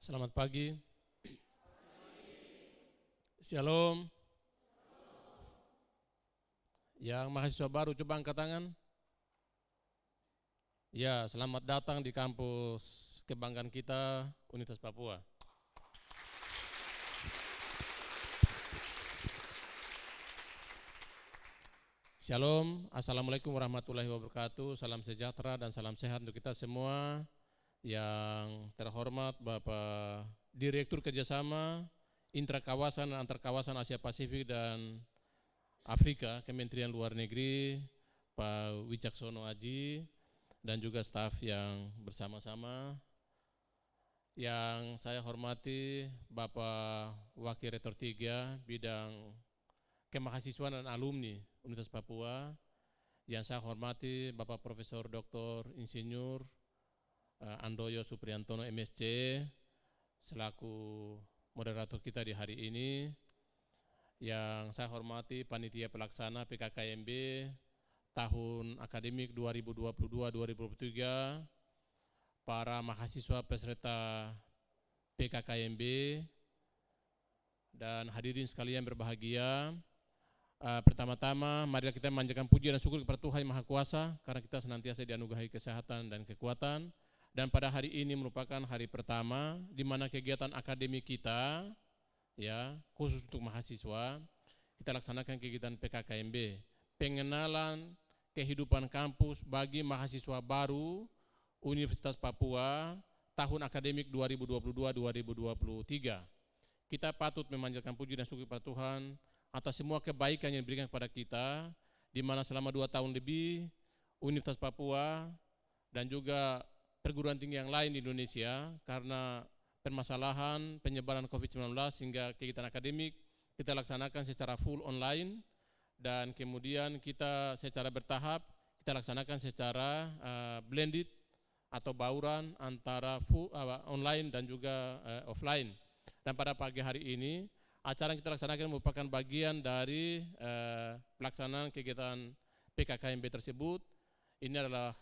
Selamat pagi. Shalom. Yang mahasiswa baru coba angkat tangan. Ya, selamat datang di kampus kebanggaan kita, Universitas Papua. Shalom, Assalamualaikum warahmatullahi wabarakatuh. Salam sejahtera dan salam sehat untuk kita semua. Yang terhormat Bapak Direktur Kerjasama Intrakawasan dan Antarkawasan Asia Pasifik dan Afrika, Kementerian Luar Negeri, Pak Wicaksono Aji, dan juga staf yang bersama-sama. Yang saya hormati Bapak Wakil Rektor 3 Bidang Kemahasiswaan dan Alumni Universitas Papua. Yang saya hormati Bapak Profesor Dr. Insinyur Andoyo Supriantono MSc selaku moderator kita di hari ini. Yang saya hormati Panitia Pelaksana PKKMB tahun akademik 2022-2023, para mahasiswa peserta PKKMB, dan hadirin sekalian berbahagia. Pertama-tama mari kita memanjatkan puji dan syukur kepada Tuhan Yang Maha Kuasa karena kita senantiasa dianugerahi kesehatan dan kekuatan. Dan pada hari ini merupakan hari pertama di mana kegiatan akademik kita, ya, khusus untuk mahasiswa, kita laksanakan kegiatan PKKMB, pengenalan kehidupan kampus bagi mahasiswa baru Universitas Papua tahun akademik 2022-2023. Kita patut memanjatkan puji dan syukur kepada Tuhan atas semua kebaikan yang diberikan kepada kita, di mana selama 2 tahun lebih Universitas Papua dan juga perguruan tinggi yang lain di Indonesia karena permasalahan penyebaran COVID-19 sehingga kegiatan akademik kita laksanakan secara full online, dan kemudian kita secara bertahap kita laksanakan secara blended atau bauran antara online dan juga offline. Dan pada pagi hari ini acara yang kita laksanakan merupakan bagian dari pelaksanaan kegiatan PKKMB tersebut. Ini adalah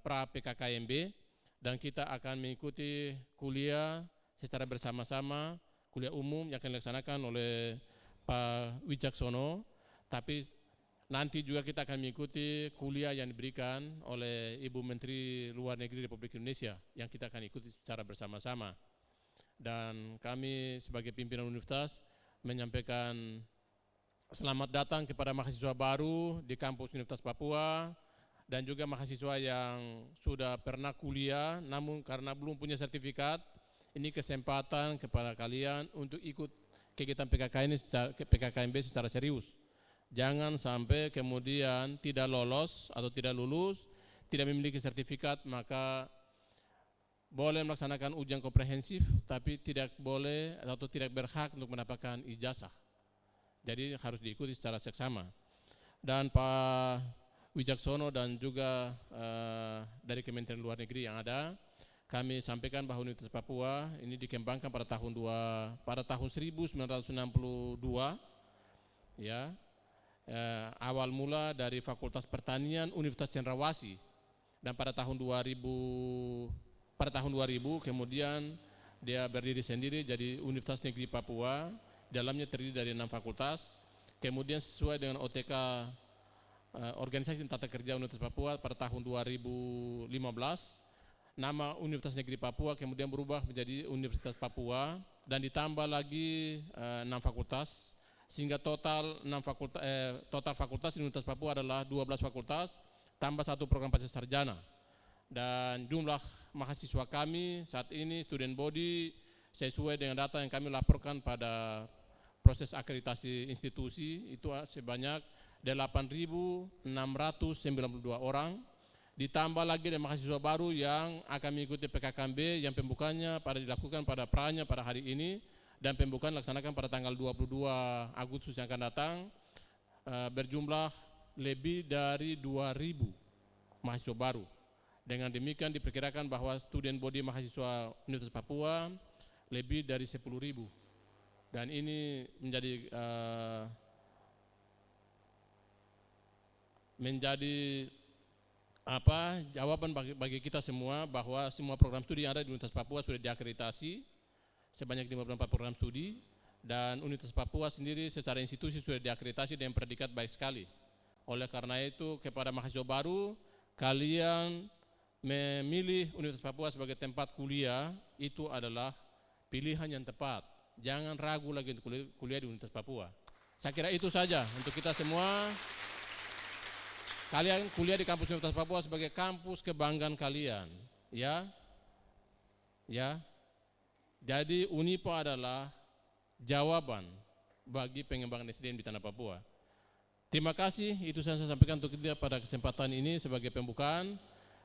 pra PKKMB dan kita akan mengikuti kuliah secara bersama-sama, kuliah umum yang akan dilaksanakan oleh Pak Wicaksono, tapi nanti juga kita akan mengikuti kuliah yang diberikan oleh Ibu Menteri Luar Negeri Republik Indonesia yang kita akan ikuti secara bersama-sama. Dan kami sebagai pimpinan universitas menyampaikan selamat datang kepada mahasiswa baru di kampus Universitas Papua dan juga mahasiswa yang sudah pernah kuliah namun karena belum punya sertifikat. Ini kesempatan kepada kalian untuk ikut kegiatan PKKMB secara serius. Jangan sampai kemudian tidak lolos atau tidak lulus, tidak memiliki sertifikat, maka boleh melaksanakan ujian komprehensif tapi tidak boleh atau tidak berhak untuk mendapatkan ijazah. Jadi harus diikuti secara seksama. Dan Pak Wicaksono dan juga dari Kementerian Luar Negeri yang ada, kami sampaikan bahwa Universitas Papua ini dikembangkan pada tahun 1962, ya, awal mula dari Fakultas Pertanian Universitas Cendrawasih, dan pada tahun 2000 kemudian dia berdiri sendiri jadi Universitas Negeri Papua. Dalamnya terdiri dari 6 fakultas. Kemudian sesuai dengan OTK Organisasi Tata Kerja Universitas Papua pada tahun 2015, nama Universitas Negeri Papua kemudian berubah menjadi Universitas Papua dan ditambah lagi 6 fakultas sehingga total fakultas di Universitas Papua adalah 12 fakultas tambah 1 program pascasarjana. Dan jumlah mahasiswa kami saat ini student body sesuai dengan data yang kami laporkan pada proses akreditasi institusi itu sebanyak 8.692 orang, ditambah lagi dengan mahasiswa baru yang akan mengikuti PKKMB yang pembukaannya dilakukan pada pranya pada hari ini dan pembukaan dilaksanakan pada tanggal 22 Agustus yang akan datang, berjumlah lebih dari 2.000 mahasiswa baru. Dengan demikian diperkirakan bahwa student body mahasiswa Universitas Papua lebih dari 10.000. Dan ini menjadi jawaban bagi kita semua bahwa semua program studi yang ada di Universitas Papua sudah diakreditasi sebanyak 54 program studi, dan Universitas Papua sendiri secara institusi sudah diakreditasi dengan predikat baik sekali. Oleh karena itu, kepada mahasiswa baru, kalian memilih Universitas Papua sebagai tempat kuliah, itu adalah pilihan yang tepat. Jangan ragu lagi untuk kuliah di Universitas Papua. Saya kira itu saja untuk kita semua. Kalian kuliah di kampus Universitas Papua sebagai kampus kebanggaan kalian, ya. Jadi Unipa adalah jawaban bagi pengembangan SDM di tanah Papua. Terima kasih, itu saya sampaikan untuk kita pada kesempatan ini sebagai pembukaan.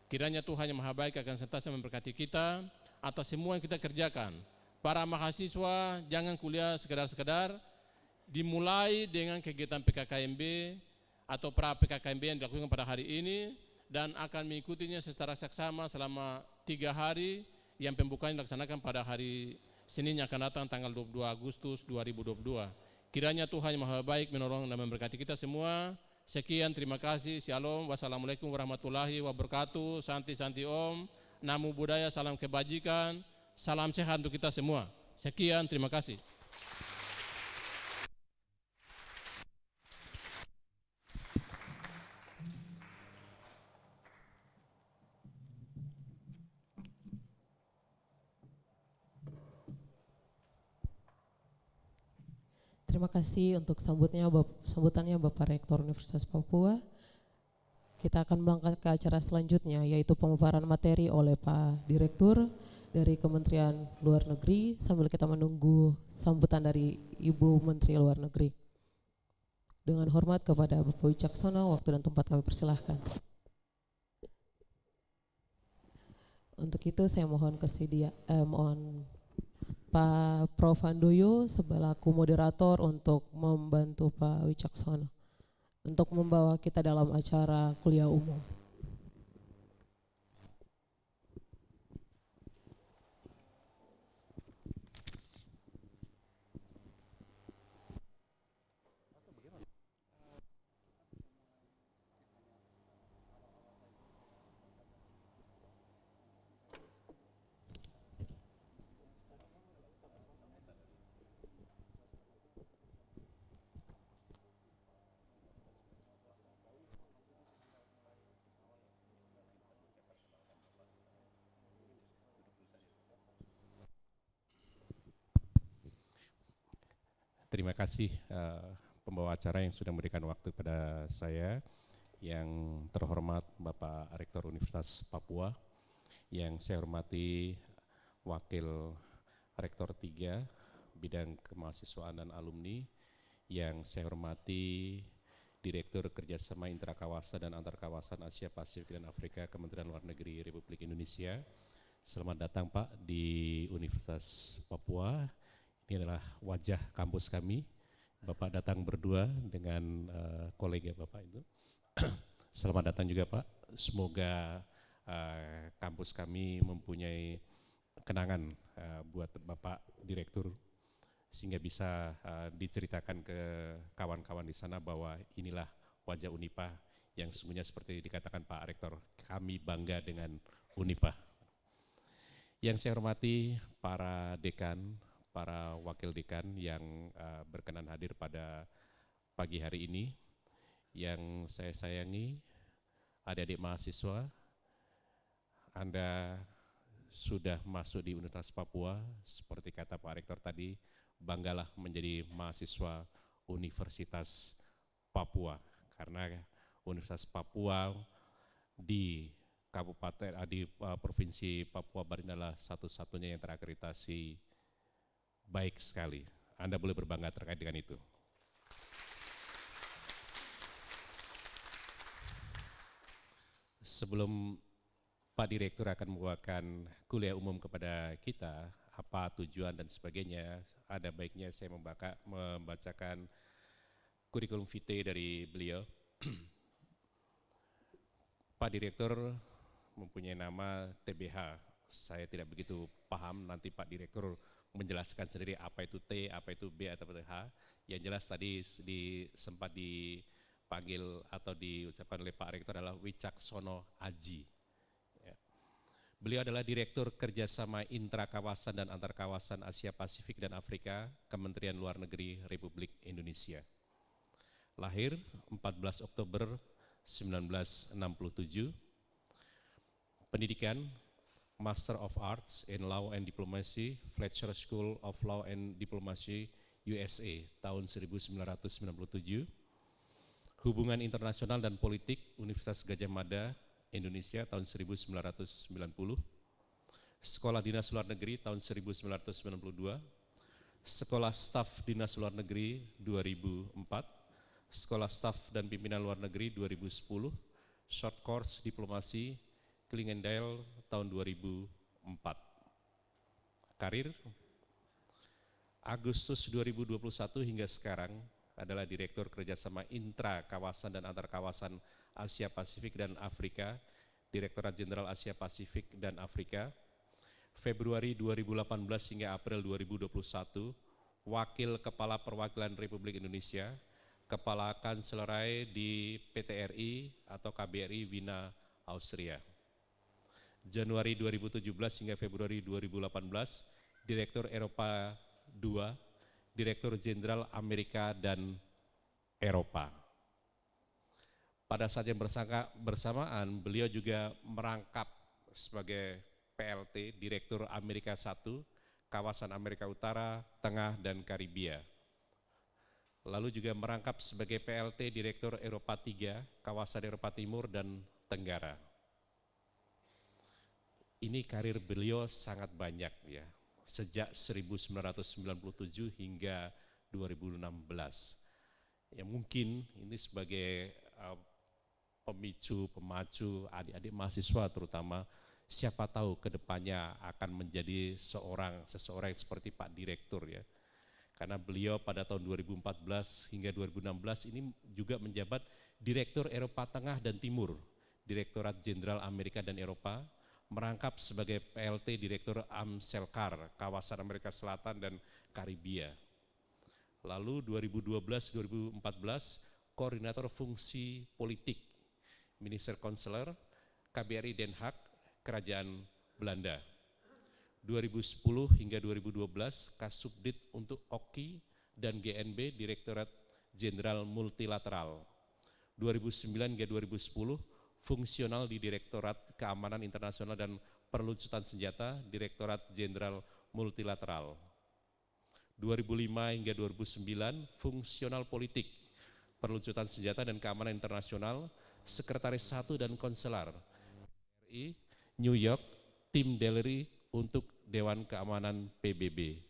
Kiranya Tuhan yang Maha Baik akan senantiasa memberkati kita atas semua yang kita kerjakan. Para mahasiswa jangan kuliah sekedar-sekedar, dimulai dengan kegiatan PKKMB atau pra PKKMB yang dilakukan pada hari ini dan akan mengikutinya secara seksama selama 3 hari yang pembukaan dilaksanakan pada hari Senin yang akan datang tanggal 22 Agustus 2022. Kiranya Tuhan yang Maha Baik menolong dan memberkati kita semua. Sekian, terima kasih. Shalom, wassalamualaikum warahmatullahi wabarakatuh. Santi Om, Namo Buddhaya, salam kebajikan, salam sehat untuk kita semua. Sekian, terima kasih. Terima kasih untuk sambutannya Bapak Rektor Universitas Papua. Kita akan melangkah ke acara selanjutnya, yaitu pemaparan materi oleh Pak Direktur dari Kementerian Luar Negeri, sambil kita menunggu sambutan dari Ibu Menteri Luar Negeri. Dengan hormat kepada Bapak Wicaksono, waktu dan tempat kami persilahkan. Untuk itu saya mohon Pak Prof. Handoyo selaku moderator untuk membantu Pak Wicaksono untuk membawa kita dalam acara kuliah umum. Terima kasih pembawa acara yang sudah memberikan waktu pada saya, yang terhormat Bapak Rektor Universitas Papua, yang saya hormati Wakil Rektor 3 Bidang Kemahasiswaan dan Alumni, yang saya hormati Direktur Kerjasama Intrakawasan dan Antarkawasan Asia Pasifik dan Afrika Kementerian Luar Negeri Republik Indonesia. Selamat datang Pak di Universitas Papua. Ini adalah wajah kampus kami. Bapak datang berdua dengan kolega Bapak itu. Selamat datang juga Pak. Semoga kampus kami mempunyai kenangan buat Bapak Direktur, sehingga bisa diceritakan ke kawan-kawan di sana bahwa inilah wajah Unipa yang sesungguhnya seperti dikatakan Pak Rektor, kami bangga dengan Unipa. Yang saya hormati para dekan, para wakil dekan yang berkenan hadir pada pagi hari ini, yang saya sayangi, adik-adik mahasiswa, Anda sudah masuk di Universitas Papua, seperti kata Pak Rektor tadi, banggalah menjadi mahasiswa Universitas Papua, karena Universitas Papua di Provinsi Papua Barat adalah satu-satunya yang terakreditasi baik sekali. Anda boleh berbangga terkait dengan itu. Sebelum Pak Direktur akan membawakan kuliah umum kepada kita, apa tujuan dan sebagainya, ada baiknya saya membacakan kurikulum vitae dari beliau. Pak Direktur mempunyai nama TBH. Saya tidak begitu paham, nanti Pak Direktur menjelaskan sendiri apa itu T, apa itu B, atau apa itu H. Yang jelas tadi sempat dipanggil atau diucapkan oleh Pak Rektor adalah Wicaksono Aji. Ya. Beliau adalah Direktur Kerjasama Intrakawasan dan Antarkawasan Asia Pasifik dan Afrika, Kementerian Luar Negeri Republik Indonesia. Lahir 14 Oktober 1967, pendidikan Master of Arts in Law and Diplomacy, Fletcher School of Law and Diplomacy, USA, tahun 1997, Hubungan Internasional dan Politik, Universitas Gadjah Mada, Indonesia, tahun 1990, Sekolah Dinas Luar Negeri tahun 1992, Sekolah Staf Dinas Luar Negeri 2004, Sekolah Staf dan Pimpinan Luar Negeri 2010, Short Course Diplomasi Klingendale tahun 2004. Karir, Agustus 2021 hingga sekarang adalah Direktur Kerjasama Intra Kawasan dan Antar Kawasan Asia Pasifik dan Afrika, Direktorat Jenderal Asia Pasifik dan Afrika. Februari 2018 hingga April 2021, Wakil Kepala Perwakilan Republik Indonesia, Kepala Kanselerai di PT RI atau KBRI Wina, Austria. Januari 2017 hingga Februari 2018, Direktur Eropa II, Direktur Jenderal Amerika dan Eropa. Pada saat yang bersamaan, beliau juga merangkap sebagai PLT, Direktur Amerika I, Kawasan Amerika Utara, Tengah, dan Karibia. Lalu juga merangkap sebagai PLT, Direktur Eropa III, Kawasan Eropa Timur dan Tenggara. Ini karir beliau sangat banyak ya, sejak 1997 hingga 2016. Ya mungkin ini sebagai pemacu adik-adik mahasiswa terutama, siapa tahu kedepannya akan menjadi seseorang seperti Pak Direktur ya. Karena beliau pada tahun 2014 hingga 2016 ini juga menjabat Direktur Eropa Tengah dan Timur, Direktorat Jenderal Amerika dan Eropa, merangkap sebagai PLT Direktur AMSELCAR, Kawasan Amerika Selatan dan Karibia. Lalu 2012-2014, Koordinator Fungsi Politik, Minister Konseler, KBRI Den Haag, Kerajaan Belanda. 2010 hingga 2012, Kasubdit untuk OKI dan GNB, Direktorat Jenderal Multilateral. 2009 hingga 2010, fungsional di Direktorat Keamanan Internasional dan Perlucutan Senjata, Direktorat Jenderal Multilateral. 2005 hingga 2009, fungsional politik, Perlucutan Senjata dan Keamanan Internasional, Sekretaris 1 dan Konselar RI, New York, Tim Delary untuk Dewan Keamanan PBB.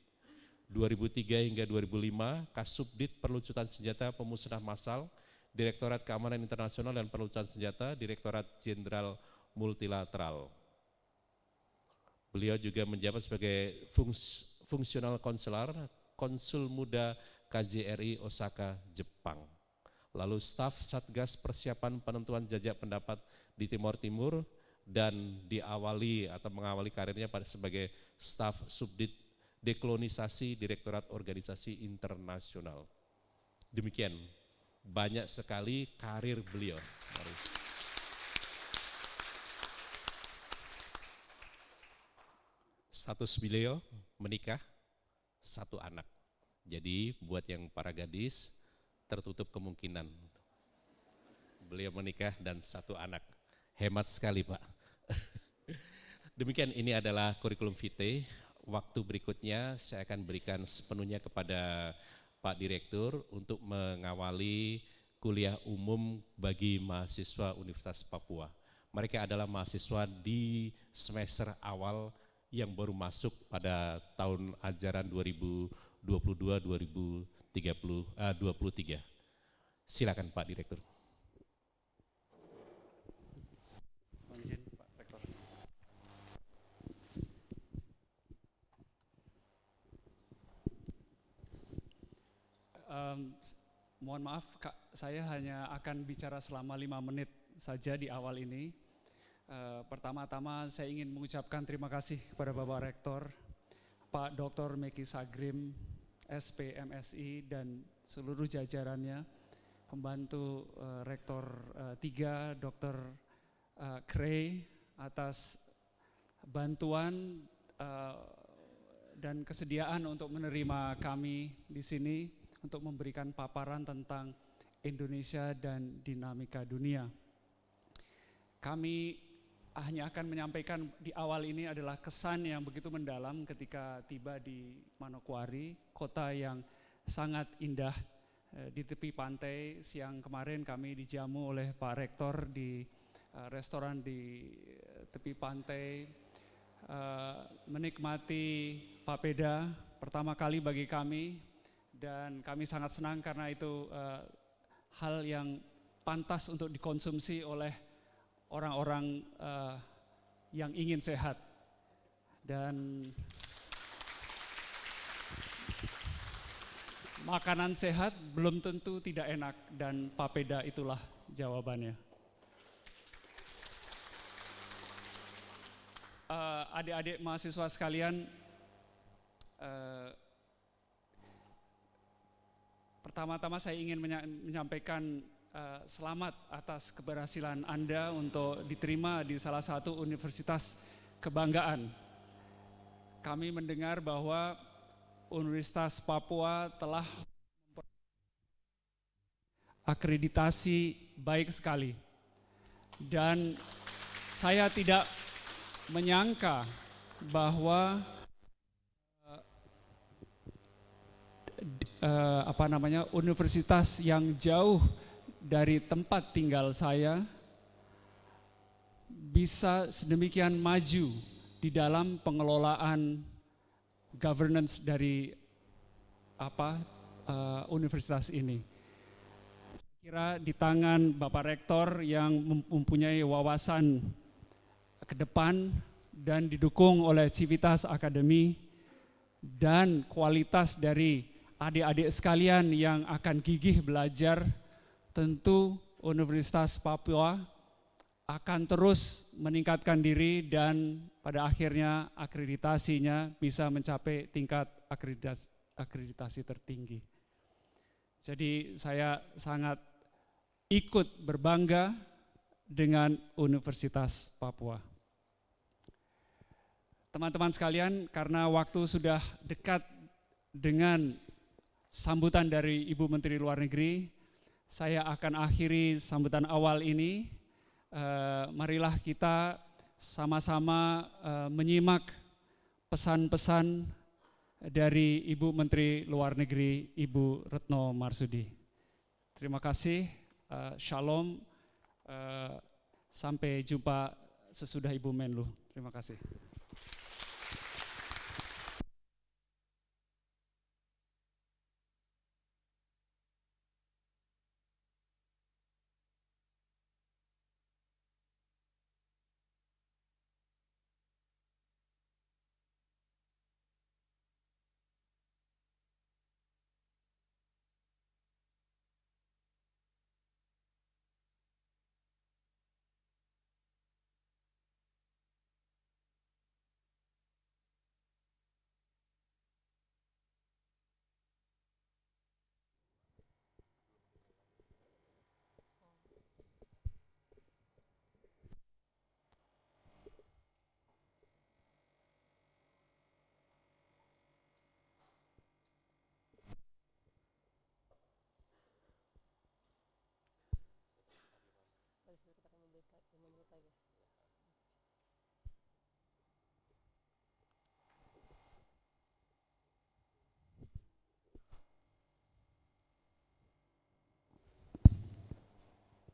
2003 hingga 2005, Kasubdit Perlucutan Senjata Pemusnah Massal, Direktorat Keamanan Internasional dan Perlucutan Senjata, Direktorat Jenderal Multilateral. Beliau juga menjabat sebagai fungsional konselar, Konsul Muda KJRI Osaka, Jepang. Lalu staf Satgas Persiapan Penentuan Jajak Pendapat di Timor Timur dan mengawali karirnya sebagai staf Subdit Dekolonisasi Direktorat Organisasi Internasional. Demikian banyak sekali karir beliau. Status beliau menikah, 1 anak. Jadi buat yang para gadis tertutup kemungkinan beliau menikah dan 1 anak. Hemat sekali Pak. Demikian, ini adalah kurikulum vitae. Waktu berikutnya saya akan berikan sepenuhnya kepada Pak Direktur untuk mengawali kuliah umum bagi mahasiswa Universitas Papua. Mereka adalah mahasiswa di semester awal yang baru masuk pada tahun ajaran 2022-2023. Silakan Pak Direktur. Mohon maaf Kak, saya hanya akan bicara selama 5 menit saja di awal ini. Pertama-tama saya ingin mengucapkan terima kasih kepada Bapak Rektor, Pak Dr. Meki Sagrim, SPMSI dan seluruh jajarannya, pembantu Rektor 3, Dr. Krey, atas bantuan dan kesediaan untuk menerima kami di sini untuk memberikan paparan tentang Indonesia dan dinamika dunia. Kami hanya akan menyampaikan di awal ini adalah kesan yang begitu mendalam ketika tiba di Manokwari, kota yang sangat indah di tepi pantai. Siang kemarin kami dijamu oleh Pak Rektor di restoran di tepi pantai, menikmati papeda pertama kali bagi kami, dan kami sangat senang karena itu hal yang pantas untuk dikonsumsi oleh orang-orang yang ingin sehat. Dan makanan sehat belum tentu tidak enak, dan papeda itulah jawabannya. Adik-adik mahasiswa sekalian, pertama-tama saya ingin menyampaikan selamat atas keberhasilan Anda untuk diterima di salah satu universitas kebanggaan. Kami mendengar bahwa Universitas Papua telah akreditasi baik sekali, dan saya tidak menyangka bahwa universitas yang jauh dari tempat tinggal saya bisa sedemikian maju di dalam pengelolaan governance dari universitas ini. Saya kira di tangan Bapak Rektor yang mempunyai wawasan ke depan dan didukung oleh Civitas Academy dan kualitas dari adik-adik sekalian yang akan gigih belajar, tentu Universitas Papua akan terus meningkatkan diri dan pada akhirnya akreditasinya bisa mencapai tingkat akreditasi tertinggi. Jadi saya sangat ikut berbangga dengan Universitas Papua. Teman-teman sekalian, karena waktu sudah dekat dengan sambutan dari Ibu Menteri Luar Negeri, saya akan akhiri sambutan awal ini. Marilah kita sama-sama menyimak pesan-pesan dari Ibu Menteri Luar Negeri, Ibu Retno Marsudi. Terima kasih, shalom, sampai jumpa sesudah Ibu Menlu. Terima kasih.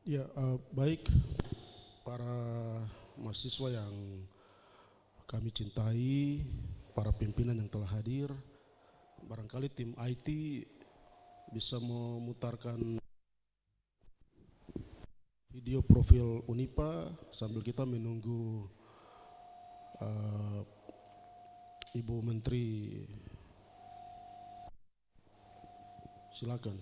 Ya, baik para mahasiswa yang kami cintai, para pimpinan yang telah hadir, barangkali tim IT bisa memutarkan video profil Unipa sambil kita menunggu Ibu Menteri. Silakan.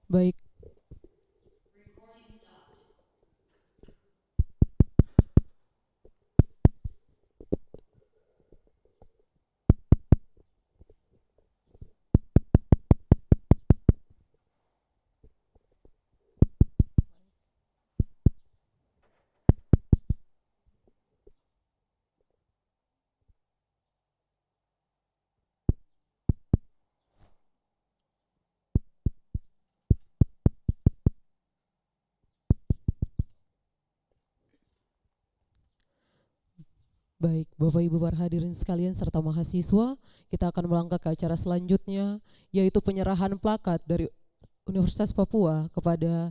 Baik, baik, Bapak Ibu para hadirin sekalian serta mahasiswa, kita akan melangkah ke acara selanjutnya, yaitu penyerahan plakat dari Universitas Papua kepada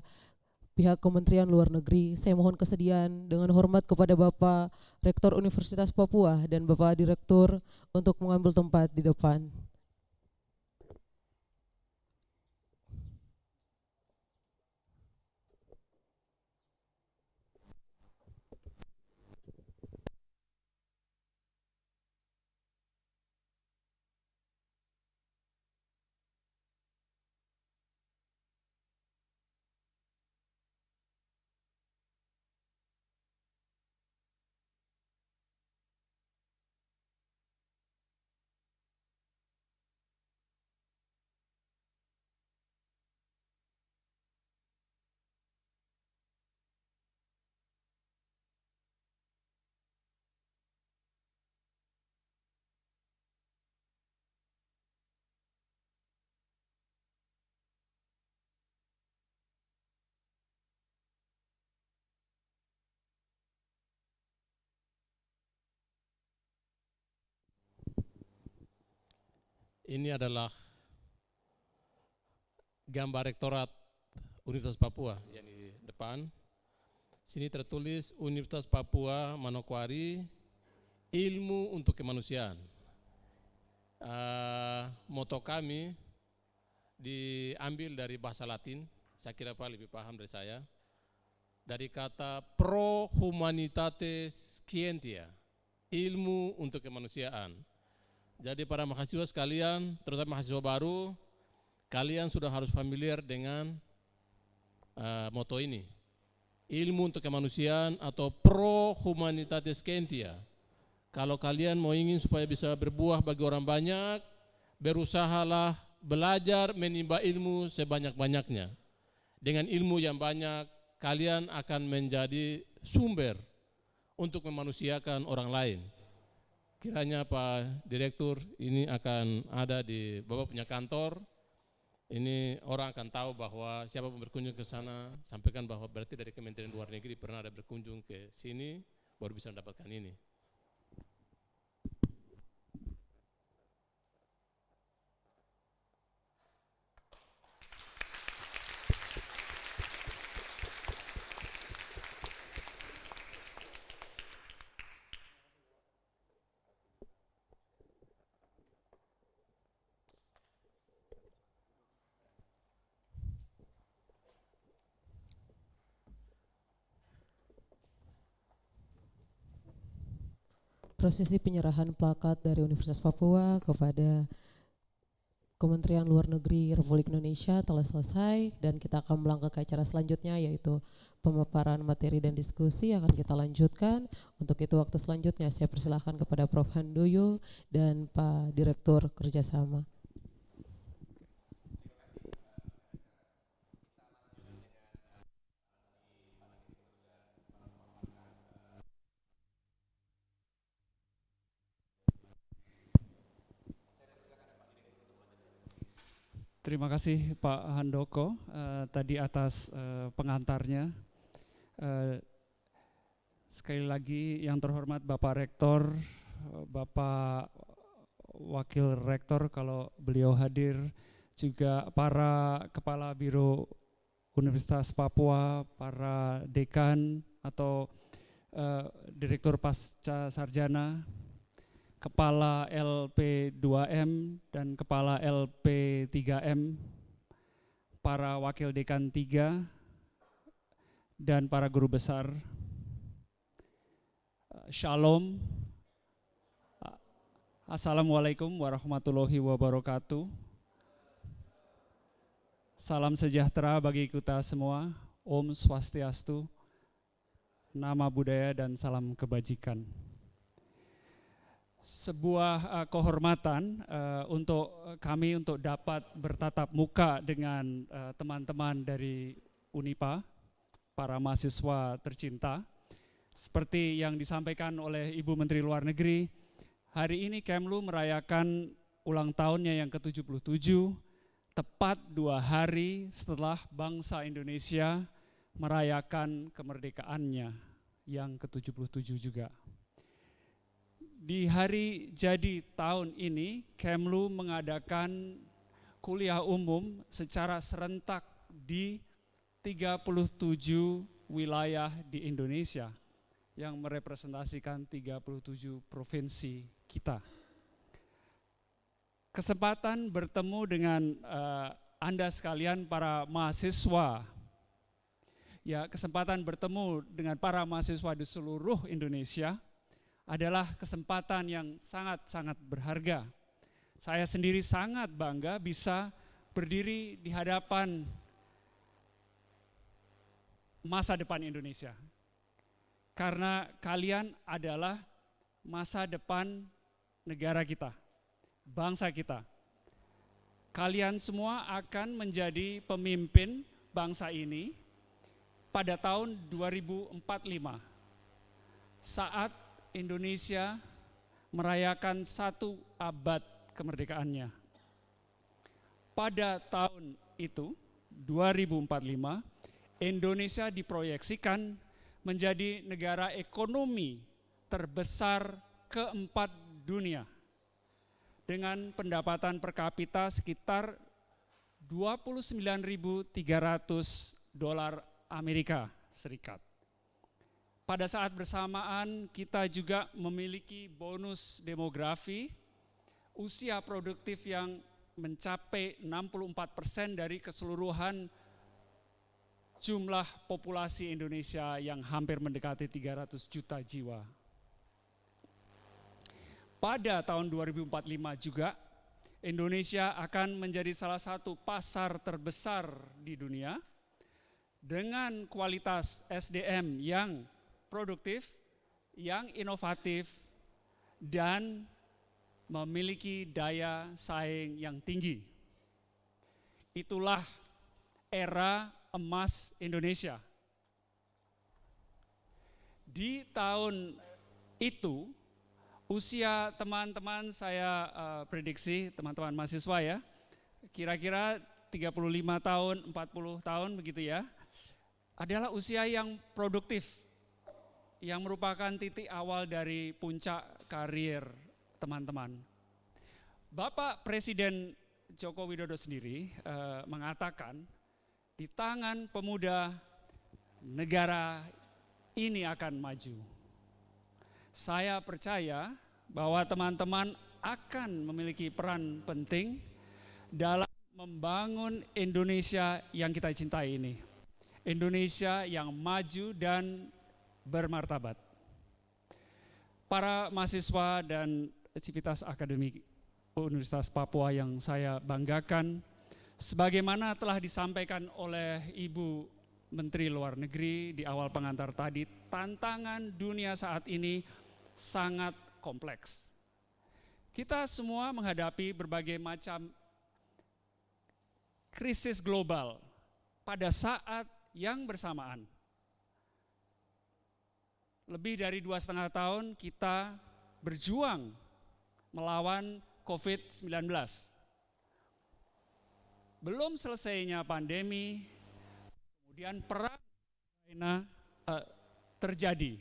pihak Kementerian Luar Negeri. Saya mohon kesediaan dengan hormat kepada Bapak Rektor Universitas Papua dan Bapak Direktur untuk mengambil tempat di depan. Ini adalah gambar Rektorat Universitas Papua yang di depan. Sini tertulis Universitas Papua Manokwari, ilmu untuk kemanusiaan. Moto kami diambil dari bahasa Latin, saya kira Pak lebih paham dari saya, dari kata pro humanitate scientia, ilmu untuk kemanusiaan. Jadi para mahasiswa sekalian, terutama mahasiswa baru, kalian sudah harus familiar dengan moto ini. Ilmu untuk kemanusiaan atau pro humanitatis scientia. Kalau kalian mau ingin supaya bisa berbuah bagi orang banyak, berusahalah belajar menimba ilmu sebanyak-banyaknya. Dengan ilmu yang banyak, kalian akan menjadi sumber untuk memanusiakan orang lain. Kiranya Pak Direktur ini akan ada di Bapak punya kantor. Ini orang akan tahu bahwa siapa pun berkunjung ke sana, sampaikan bahwa berarti dari Kementerian Luar Negeri pernah ada berkunjung ke sini, baru bisa mendapatkan ini. Prosesi penyerahan plakat dari Universitas Papua kepada Kementerian Luar Negeri Republik Indonesia telah selesai dan kita akan melangkah ke acara selanjutnya, yaitu pemaparan materi dan diskusi akan kita lanjutkan. Untuk itu waktu selanjutnya saya persilahkan kepada Prof. Handoyo dan Pak Direktur Kerjasama. Terima kasih Pak Handoko tadi atas pengantarnya. Sekali lagi yang terhormat Bapak Rektor, Bapak Wakil Rektor kalau beliau hadir, juga para Kepala Biro Universitas Papua, para dekan atau Direktur Pasca Sarjana, Kepala LP2M dan Kepala LP3M, para Wakil Dekan 3, dan para guru besar. Shalom. Assalamualaikum warahmatullahi wabarakatuh. Salam sejahtera bagi kita semua. Om Swastiastu, nama budaya dan salam kebajikan. Sebuah kehormatan untuk kami untuk dapat bertatap muka dengan teman-teman dari Unipa, para mahasiswa tercinta. Seperti yang disampaikan oleh Ibu Menteri Luar Negeri, hari ini Kemlu merayakan ulang tahunnya yang ke-77, tepat 2 hari setelah bangsa Indonesia merayakan kemerdekaannya yang ke-77 juga. Di hari jadi tahun ini, Kemlu mengadakan kuliah umum secara serentak di 37 wilayah di Indonesia yang merepresentasikan 37 provinsi kita. Kesempatan bertemu dengan Anda sekalian para mahasiswa, ya kesempatan bertemu dengan para mahasiswa di seluruh Indonesia adalah kesempatan yang sangat-sangat berharga. Saya sendiri sangat bangga bisa berdiri di hadapan masa depan Indonesia. Karena kalian adalah masa depan negara kita, bangsa kita. Kalian semua akan menjadi pemimpin bangsa ini pada tahun 2045, saat Indonesia merayakan 1 abad kemerdekaannya. Pada tahun itu, 2045, Indonesia diproyeksikan menjadi negara ekonomi terbesar keempat dunia dengan pendapatan per kapita sekitar $29.300 Amerika Serikat. Pada saat bersamaan kita juga memiliki bonus demografi, usia produktif yang mencapai 64% dari keseluruhan jumlah populasi Indonesia yang hampir mendekati 300 juta jiwa. Pada tahun 2045 juga, Indonesia akan menjadi salah satu pasar terbesar di dunia dengan kualitas SDM yang produktif, yang inovatif, dan memiliki daya saing yang tinggi. Itulah era emas Indonesia. Di tahun itu, usia teman-teman saya prediksi, teman-teman mahasiswa ya, kira-kira 35 tahun, 40 tahun begitu ya, adalah usia yang produktif, yang merupakan titik awal dari puncak karir teman-teman. Bapak Presiden Joko Widodo sendiri mengatakan, di tangan pemuda negara ini akan maju. Saya percaya bahwa teman-teman akan memiliki peran penting dalam membangun Indonesia yang kita cintai ini. Indonesia yang maju dan bermartabat. Para mahasiswa dan sivitas akademik Universitas Papua yang saya banggakan, sebagaimana telah disampaikan oleh Ibu Menteri Luar Negeri di awal pengantar tadi, tantangan dunia saat ini sangat kompleks. Kita semua menghadapi berbagai macam krisis global pada saat yang bersamaan. Lebih dari 2,5 tahun kita berjuang melawan COVID-19. Belum selesainya pandemi, kemudian perang Ukraina terjadi.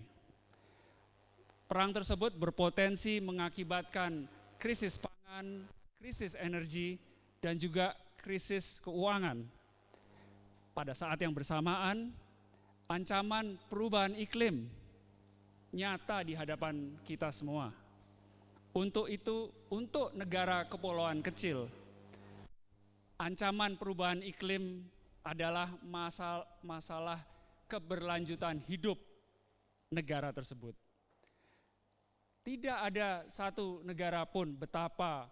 Perang tersebut berpotensi mengakibatkan krisis pangan, krisis energi, dan juga krisis keuangan. Pada saat yang bersamaan, ancaman perubahan iklim nyata di hadapan kita semua. Untuk itu, untuk negara kepulauan kecil, ancaman perubahan iklim adalah masalah keberlanjutan hidup negara tersebut. Tidak ada satu negara pun betapa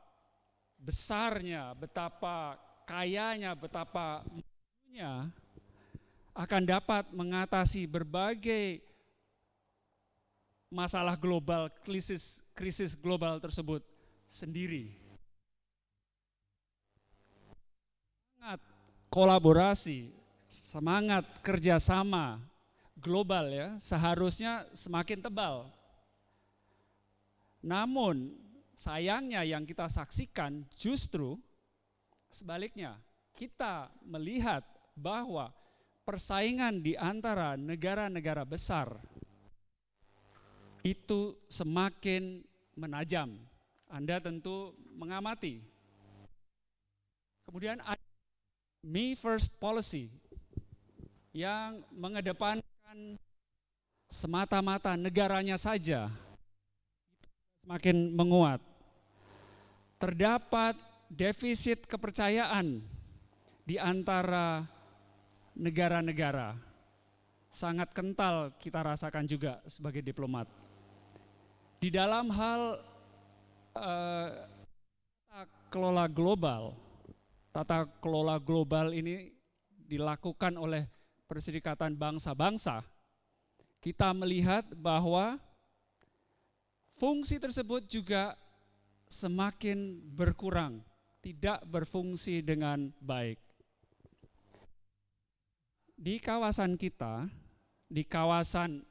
besarnya, betapa kayanya, betapa majunya akan dapat mengatasi berbagai masalah global, krisis global tersebut sendiri. Semangat kolaborasi, semangat kerjasama global ya seharusnya semakin tebal. Namun sayangnya yang kita saksikan justru sebaliknya. Kita melihat bahwa persaingan di antara negara-negara besar itu semakin menajam. Anda tentu mengamati. Kemudian ada me first policy yang mengedepankan semata-mata negaranya saja semakin menguat. Terdapat defisit kepercayaan di antara negara-negara. Sangat kental kita rasakan juga sebagai diplomat. Di dalam hal tata kelola global ini dilakukan oleh Perserikatan Bangsa-Bangsa, kita melihat bahwa fungsi tersebut juga semakin berkurang, tidak berfungsi dengan baik. Di kawasan kita, di kawasan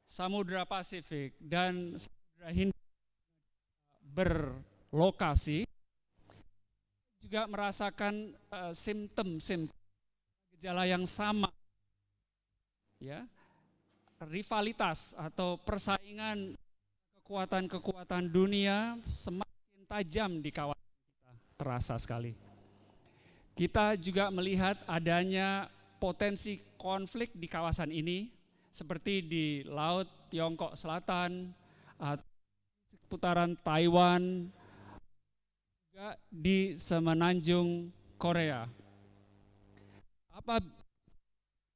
Samudra Pasifik dan Samudra Hindia berlokasi, juga merasakan simptom-simptom gejala yang sama, ya, rivalitas atau persaingan kekuatan-kekuatan dunia semakin tajam di kawasan kita, terasa sekali. Kita juga melihat adanya potensi konflik di kawasan ini, seperti di Laut Tiongkok Selatan, seputaran Taiwan, juga di Semenanjung Korea.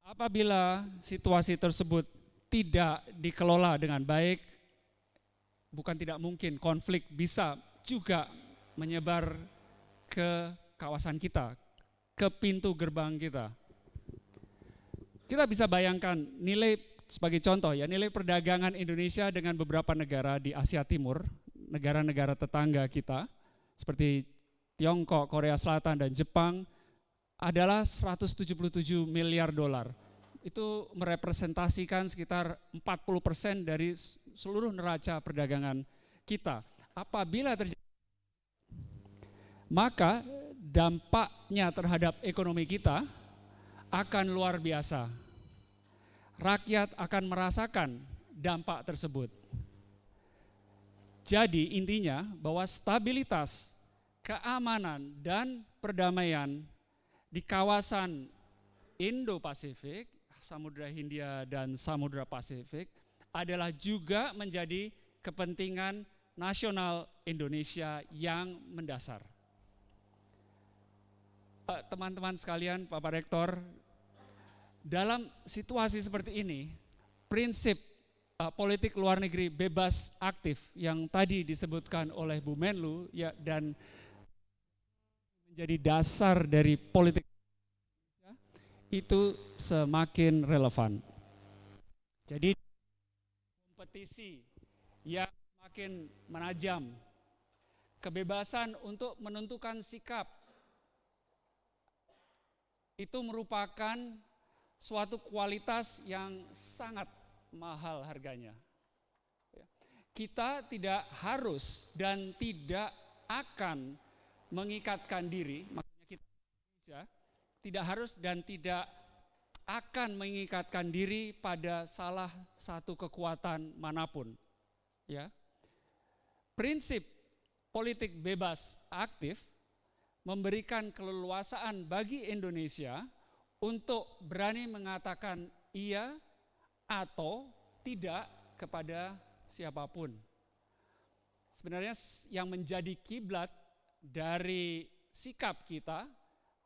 Apabila situasi tersebut tidak dikelola dengan baik, bukan tidak mungkin konflik bisa juga menyebar ke kawasan kita, ke pintu gerbang kita. Kita bisa bayangkan nilai, sebagai contoh ya, nilai perdagangan Indonesia dengan beberapa negara di Asia Timur, negara-negara tetangga kita, seperti Tiongkok, Korea Selatan, dan Jepang, adalah 177 miliar dolar. Itu merepresentasikan sekitar 40% dari seluruh neraca perdagangan kita. Apabila terjadi, maka dampaknya terhadap ekonomi kita akan luar biasa. Rakyat akan merasakan dampak tersebut. Jadi intinya bahwa stabilitas, keamanan, dan perdamaian di kawasan Indo-Pasifik, Samudra Hindia dan Samudra Pasifik adalah juga menjadi kepentingan nasional Indonesia yang mendasar. Teman-teman sekalian, Bapak Rektor, dalam situasi seperti ini, prinsip politik luar negeri bebas aktif yang tadi disebutkan oleh Bu Menlu ya, dan menjadi dasar dari politik itu semakin relevan. Jadi kompetisi yang semakin menajam, kebebasan untuk menentukan sikap itu merupakan suatu kualitas yang sangat mahal harganya. Kita tidak harus dan tidak akan mengikatkan diri, makanya kita Indonesia tidak harus dan tidak akan mengikatkan diri pada salah satu kekuatan manapun. Ya. Prinsip politik bebas aktif memberikan keleluasaan bagi Indonesia untuk berani mengatakan iya atau tidak kepada siapapun. Sebenarnya yang menjadi kiblat dari sikap kita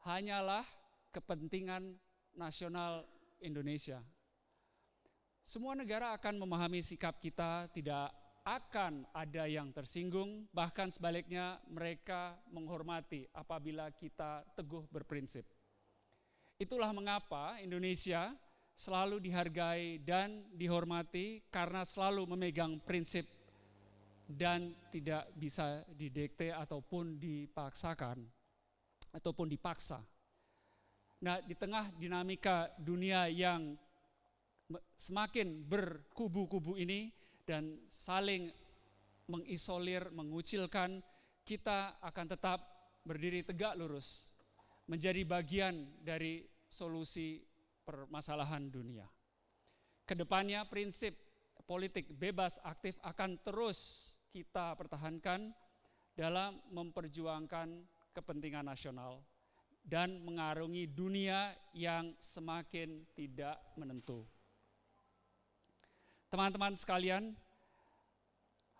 hanyalah kepentingan nasional Indonesia. Semua negara akan memahami sikap kita tidak akan ada yang tersinggung, bahkan sebaliknya mereka menghormati apabila kita teguh berprinsip. Itulah mengapa Indonesia selalu dihargai dan dihormati karena selalu memegang prinsip dan tidak bisa didikte ataupun dipaksakan ataupun dipaksa. Nah, di tengah dinamika dunia yang semakin berkubu-kubu ini dan saling mengisolir, mengucilkan, kita akan tetap berdiri tegak lurus, menjadi bagian dari solusi permasalahan dunia. Kedepannya prinsip politik bebas aktif akan terus kita pertahankan dalam memperjuangkan kepentingan nasional dan mengarungi dunia yang semakin tidak menentu. Teman-teman sekalian,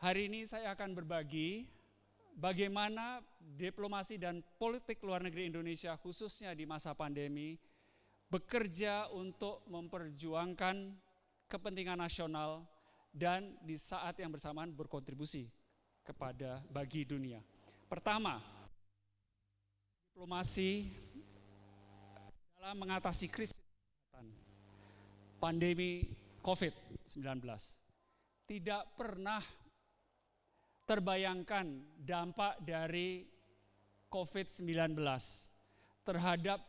hari ini saya akan berbagi bagaimana diplomasi dan politik luar negeri Indonesia khususnya di masa pandemi bekerja untuk memperjuangkan kepentingan nasional dan di saat yang bersamaan berkontribusi bagi dunia. Pertama, diplomasi dalam mengatasi krisis pandemi COVID-19. Tidak pernah terbayangkan dampak dari COVID-19 terhadap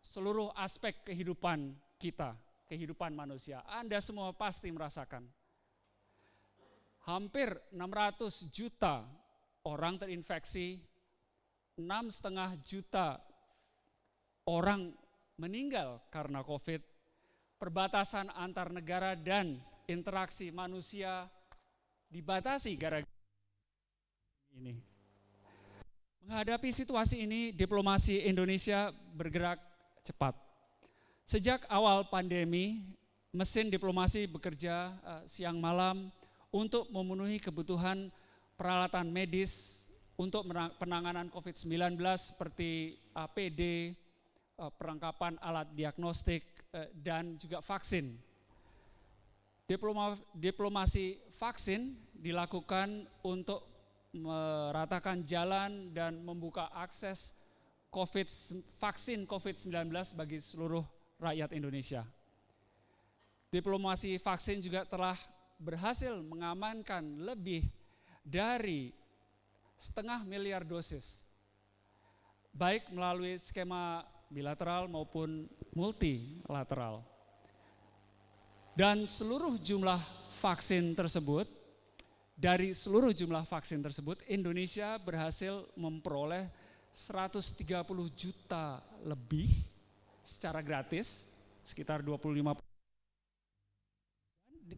seluruh aspek kehidupan kita, kehidupan manusia. Anda semua pasti merasakan. Hampir 600 juta orang terinfeksi, 6,5 juta orang meninggal karena COVID, perbatasan antar negara dan interaksi manusia dibatasi gara-gara ini. Menghadapi situasi ini, diplomasi Indonesia bergerak cepat. Sejak awal pandemi, mesin diplomasi bekerja siang malam untuk memenuhi kebutuhan peralatan medis untuk penanganan COVID-19 seperti APD, perlengkapan alat diagnostik, dan juga vaksin. Diplomasi vaksin dilakukan untuk meratakan jalan dan membuka akses vaksin COVID-19 bagi seluruh rakyat Indonesia. Diplomasi vaksin juga telah berhasil mengamankan lebih dari 0,5 miliar dosis, baik melalui skema bilateral maupun multilateral. Dan dari seluruh jumlah vaksin tersebut, Indonesia berhasil memperoleh 130 juta lebih secara gratis, sekitar 25%.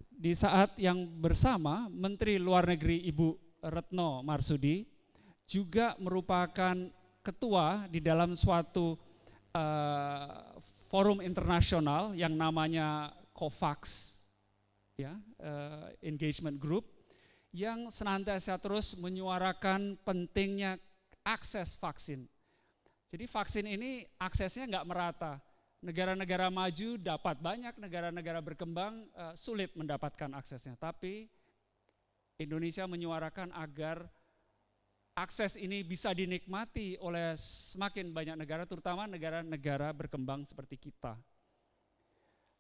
Di saat yang bersama, Menteri Luar Negeri Ibu Retno Marsudi juga merupakan ketua di dalam suatu forum internasional yang namanya COVAX, engagement group, yang senantiasa terus menyuarakan pentingnya akses vaksin. Jadi vaksin ini aksesnya nggak merata. Negara-negara maju dapat banyak, negara-negara berkembang sulit mendapatkan aksesnya. Tapi Indonesia menyuarakan agar akses ini bisa dinikmati oleh semakin banyak negara, terutama negara-negara berkembang seperti kita.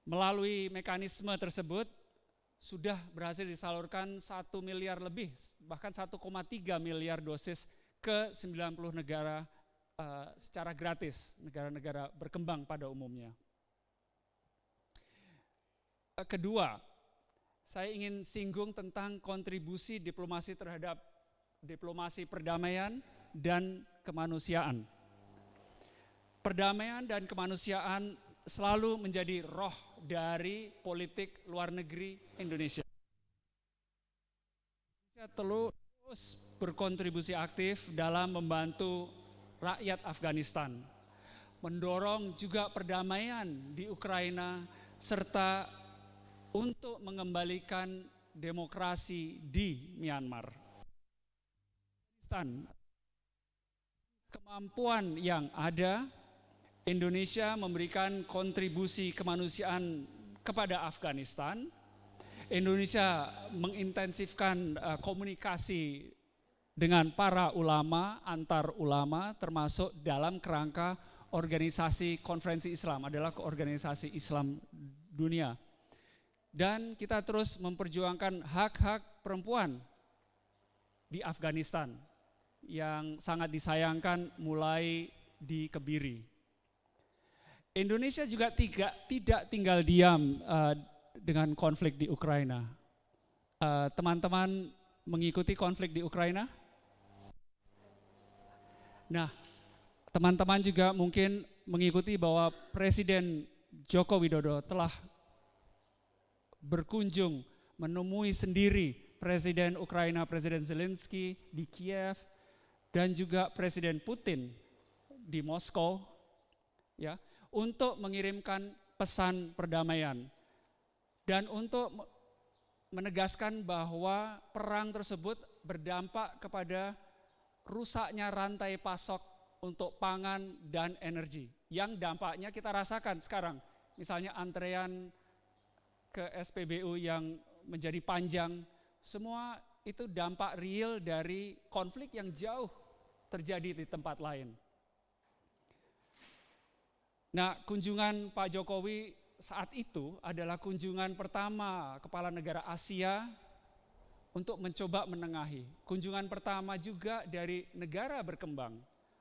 Melalui mekanisme tersebut sudah berhasil disalurkan 1 miliar lebih, bahkan 1,3 miliar dosis ke 90 negara secara gratis, negara-negara berkembang pada umumnya. Kedua, saya ingin singgung tentang kontribusi diplomasi terhadap diplomasi perdamaian dan kemanusiaan. Perdamaian dan kemanusiaan selalu menjadi roh dari politik luar negeri Indonesia. Indonesia terus berkontribusi aktif dalam membantu rakyat Afghanistan, mendorong juga perdamaian di Ukraina, serta untuk mengembalikan demokrasi di Myanmar. Kemampuan yang ada, Indonesia memberikan kontribusi kemanusiaan kepada Afghanistan Indonesia mengintensifkan komunikasi dengan para ulama, antar ulama, termasuk dalam kerangka organisasi konferensi Islam, adalah organisasi Islam dunia. Dan kita terus memperjuangkan hak-hak perempuan di Afghanistan yang sangat disayangkan mulai dikebiri. Indonesia juga tidak tinggal diam dengan konflik di Ukraina. Teman-teman mengikuti konflik di Ukraina? Nah, teman-teman juga mungkin mengikuti bahwa Presiden Joko Widodo telah berkunjung menemui sendiri Presiden Ukraina, Presiden Zelensky di Kiev, dan juga Presiden Putin di Moskow, ya, untuk mengirimkan pesan perdamaian dan untuk menegaskan bahwa perang tersebut berdampak kepada rusaknya rantai pasok untuk pangan dan energi, yang dampaknya kita rasakan sekarang. Misalnya antrean ke SPBU yang menjadi panjang, semua itu dampak real dari konflik yang jauh terjadi di tempat lain. Nah, kunjungan Pak Jokowi saat itu adalah kunjungan pertama kepala negara Asia untuk mencoba menengahi. Kunjungan pertama juga dari negara berkembang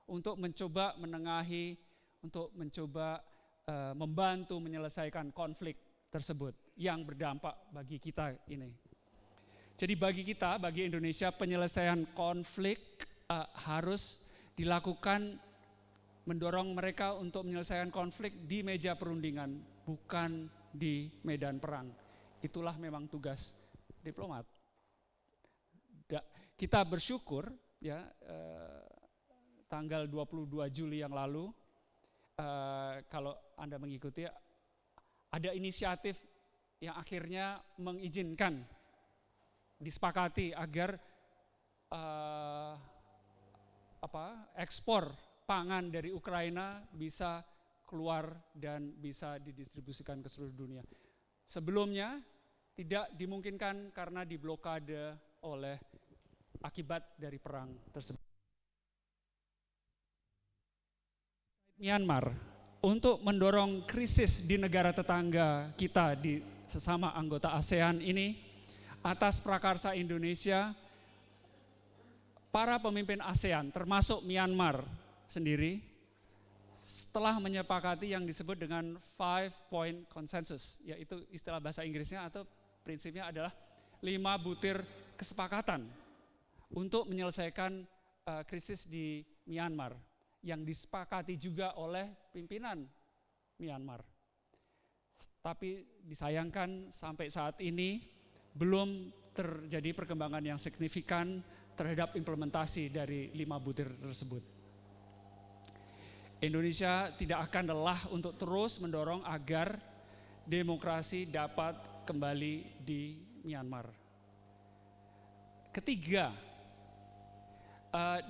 untuk mencoba menengahi, untuk mencoba membantu menyelesaikan konflik tersebut yang berdampak bagi kita ini. Jadi bagi kita, bagi Indonesia, penyelesaian konflik harus dilakukan, mendorong mereka untuk menyelesaikan konflik di meja perundingan, bukan di medan perang. Itulah memang tugas diplomat. Kita bersyukur ya, tanggal 22 Juli yang lalu, kalau Anda mengikuti, ada inisiatif yang akhirnya mengizinkan, disepakati agar ekspor pangan dari Ukraina bisa keluar dan bisa didistribusikan ke seluruh dunia. Sebelumnya tidak dimungkinkan karena diblokade oleh akibat dari perang tersebut. Myanmar, untuk mendorong krisis di negara tetangga kita di sesama anggota ASEAN ini, atas prakarsa Indonesia, para pemimpin ASEAN termasuk Myanmar sendiri setelah menyepakati yang disebut dengan 5-point consensus, yaitu istilah bahasa Inggrisnya atau prinsipnya adalah 5 butir kesepakatan untuk menyelesaikan krisis di Myanmar yang disepakati juga oleh pimpinan Myanmar. Tapi disayangkan sampai saat ini belum terjadi perkembangan yang signifikan terhadap implementasi dari 5 butir tersebut. Indonesia tidak akan lelah untuk terus mendorong agar demokrasi dapat kembali di Myanmar. Ketiga,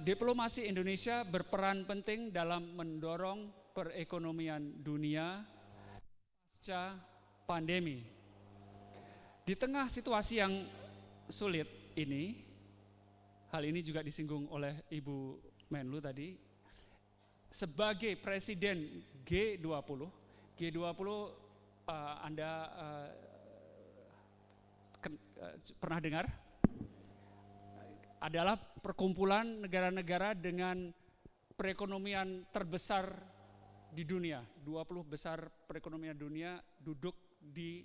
diplomasi Indonesia berperan penting dalam mendorong perekonomian dunia pasca pandemi. Di tengah situasi yang sulit ini, hal ini juga disinggung oleh Ibu Menlu tadi, sebagai Presiden G20 Anda pernah dengar? Adalah perkumpulan negara-negara dengan perekonomian terbesar di dunia. 20 besar perekonomian dunia duduk di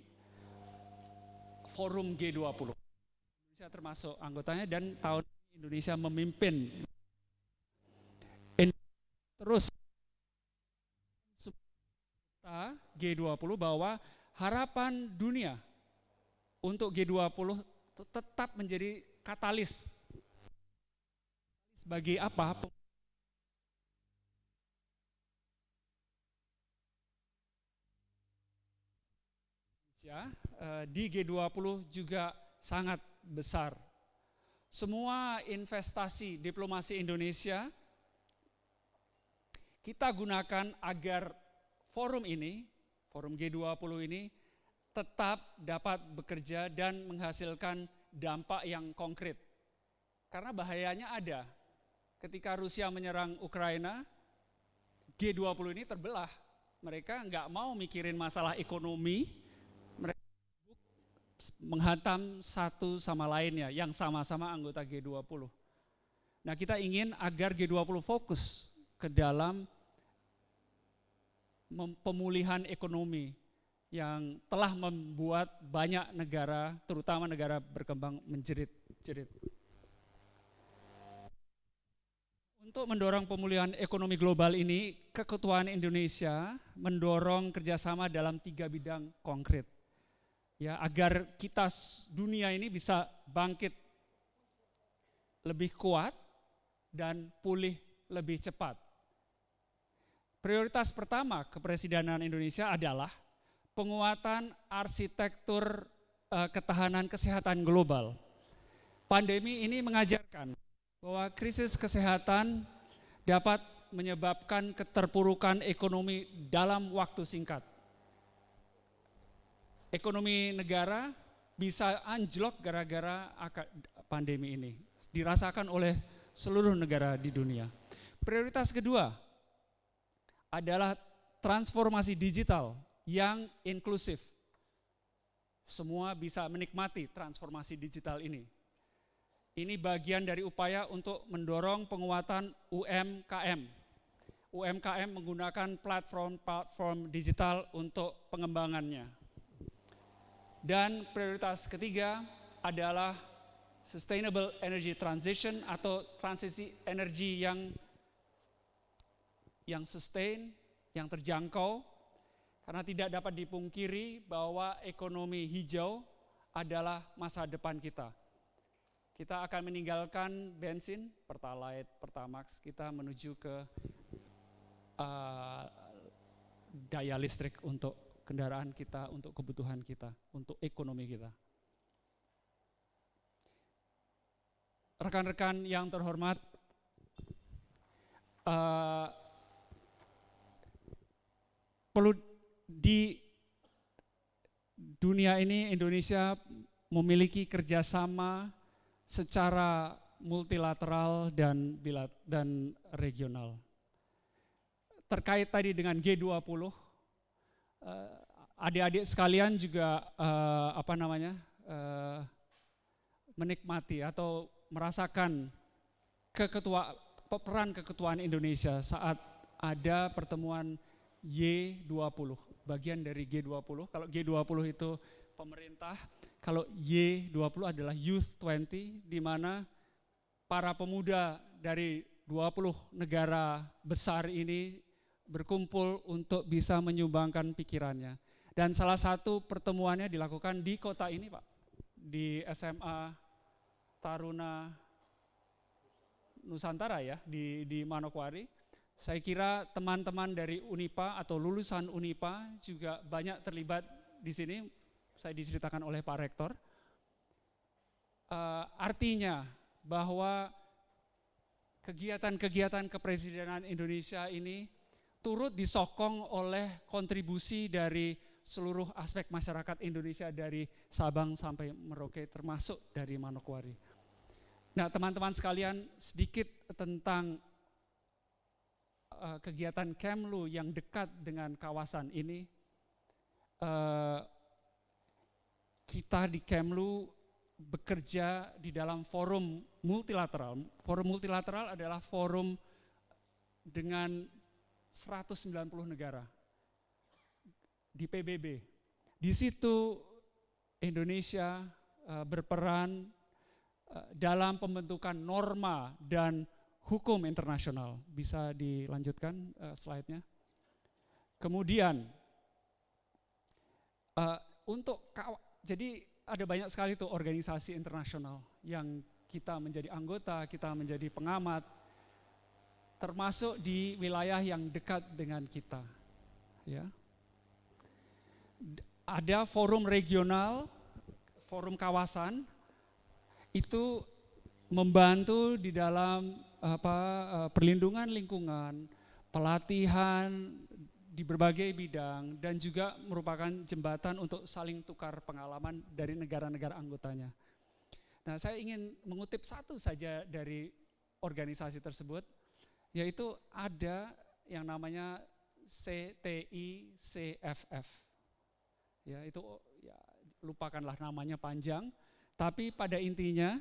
forum G20. Indonesia termasuk anggotanya dan tahun ini Indonesia memimpin. Terus G20 bahwa harapan dunia untuk G20 tetap menjadi katalis. Bagi apa? Di G20 juga sangat besar. Semua investasi diplomasi Indonesia kita gunakan agar forum ini, forum G20 ini tetap dapat bekerja dan menghasilkan dampak yang konkret. Karena bahayanya ada. Ketika Rusia menyerang Ukraina, G20 ini terbelah. Mereka nggak mau mikirin masalah ekonomi, mereka menghantam satu sama lainnya yang sama-sama anggota G20. Nah, kita ingin agar G20 fokus ke dalam pemulihan ekonomi yang telah membuat banyak negara, terutama negara berkembang, menjerit-jerit. Untuk mendorong pemulihan ekonomi global ini, keketuaan Indonesia mendorong kerjasama dalam 3 bidang konkret. Ya, agar kita dunia ini bisa bangkit lebih kuat dan pulih lebih cepat. Prioritas pertama kepresidenan Indonesia adalah penguatan arsitektur ketahanan kesehatan global. Pandemi ini mengajarkan bahwa krisis kesehatan dapat menyebabkan keterpurukan ekonomi dalam waktu singkat. Ekonomi negara bisa anjlok gara-gara pandemi ini. Dirasakan oleh seluruh negara di dunia. Prioritas kedua adalah transformasi digital yang inklusif. Semua bisa menikmati transformasi digital ini. Ini bagian dari upaya untuk mendorong penguatan UMKM. UMKM menggunakan platform digital untuk pengembangannya. Dan prioritas ketiga adalah sustainable energy transition atau transisi energi yang sustain, yang terjangkau, karena tidak dapat dipungkiri bahwa ekonomi hijau adalah masa depan kita. Kita akan meninggalkan bensin, Pertalite, Pertamax, kita menuju ke daya listrik untuk kendaraan kita, untuk kebutuhan kita, untuk ekonomi kita. Rekan-rekan yang terhormat, perlu di dunia ini Indonesia memiliki kerjasama secara multilateral dan regional. Terkait tadi dengan G20, adik-adik sekalian juga menikmati atau merasakan peran keketuaan Indonesia saat ada pertemuan Y20, bagian dari G20. Kalau G20 itu pemerintah, kalau Y20 adalah Youth 20, di mana para pemuda dari 20 negara besar ini berkumpul untuk bisa menyumbangkan pikirannya. Dan salah satu pertemuannya dilakukan di kota ini, Pak, di SMA Taruna Nusantara ya, di Manokwari. Saya kira teman-teman dari Unipa atau lulusan Unipa juga banyak terlibat di sini, saya diceritakan oleh Pak Rektor. Artinya bahwa kegiatan-kegiatan kepresidenan Indonesia ini turut disokong oleh kontribusi dari seluruh aspek masyarakat Indonesia dari Sabang sampai Merauke termasuk dari Manokwari. Nah, teman-teman sekalian, sedikit tentang kegiatan Kemlu yang dekat dengan kawasan ini. Kita di Kemlu bekerja di dalam forum multilateral. Forum multilateral adalah forum dengan 190 negara di PBB. Di situ Indonesia berperan dalam pembentukan norma dan hukum internasional. Bisa dilanjutkan slide-nya. Kemudian jadi ada banyak sekali tuh organisasi internasional yang kita menjadi anggota, kita menjadi pengamat, termasuk di wilayah yang dekat dengan kita. Ya. Ada forum regional, forum kawasan, itu membantu di dalam perlindungan lingkungan, pelatihan di berbagai bidang dan juga merupakan jembatan untuk saling tukar pengalaman dari negara-negara anggotanya. Nah, saya ingin mengutip satu saja dari organisasi tersebut, yaitu ada yang namanya CTICFF. Ya, itu ya, lupakanlah namanya panjang, tapi pada intinya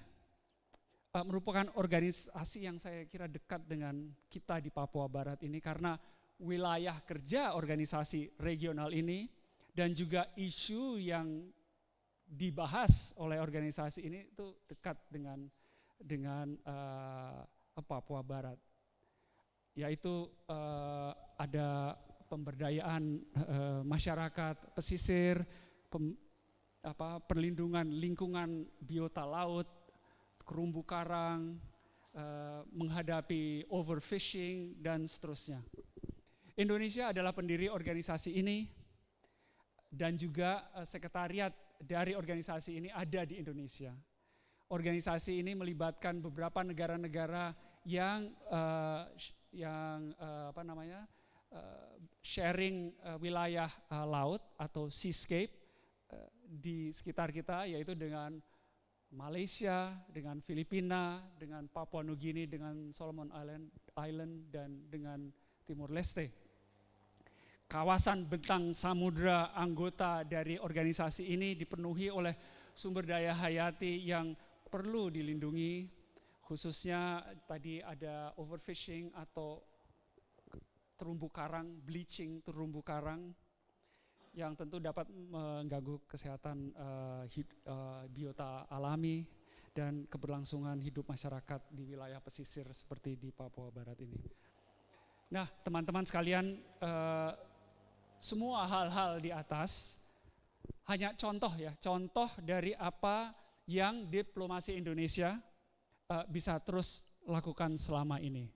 merupakan organisasi yang saya kira dekat dengan kita di Papua Barat ini karena wilayah kerja organisasi regional ini dan juga isu yang dibahas oleh organisasi ini itu dekat dengan Papua Barat, yaitu ada pemberdayaan masyarakat pesisir, perlindungan lingkungan biota laut, terumbu karang, menghadapi overfishing dan seterusnya. Indonesia adalah pendiri organisasi ini dan juga sekretariat dari organisasi ini ada di Indonesia. Organisasi ini melibatkan beberapa negara-negara yang sharing wilayah laut atau seascape di sekitar kita, yaitu dengan Malaysia, dengan Filipina, dengan Papua Nugini, dengan Solomon Island dan dengan Timur Leste. Kawasan bentang samudra anggota dari organisasi ini dipenuhi oleh sumber daya hayati yang perlu dilindungi, khususnya tadi ada overfishing atau terumbu karang, bleaching terumbu karang yang tentu dapat mengganggu kesehatan biota alami dan keberlangsungan hidup masyarakat di wilayah pesisir seperti di Papua Barat ini. Nah, teman-teman sekalian, semua hal-hal di atas hanya contoh ya, contoh dari apa yang diplomasi Indonesia bisa terus lakukan selama ini.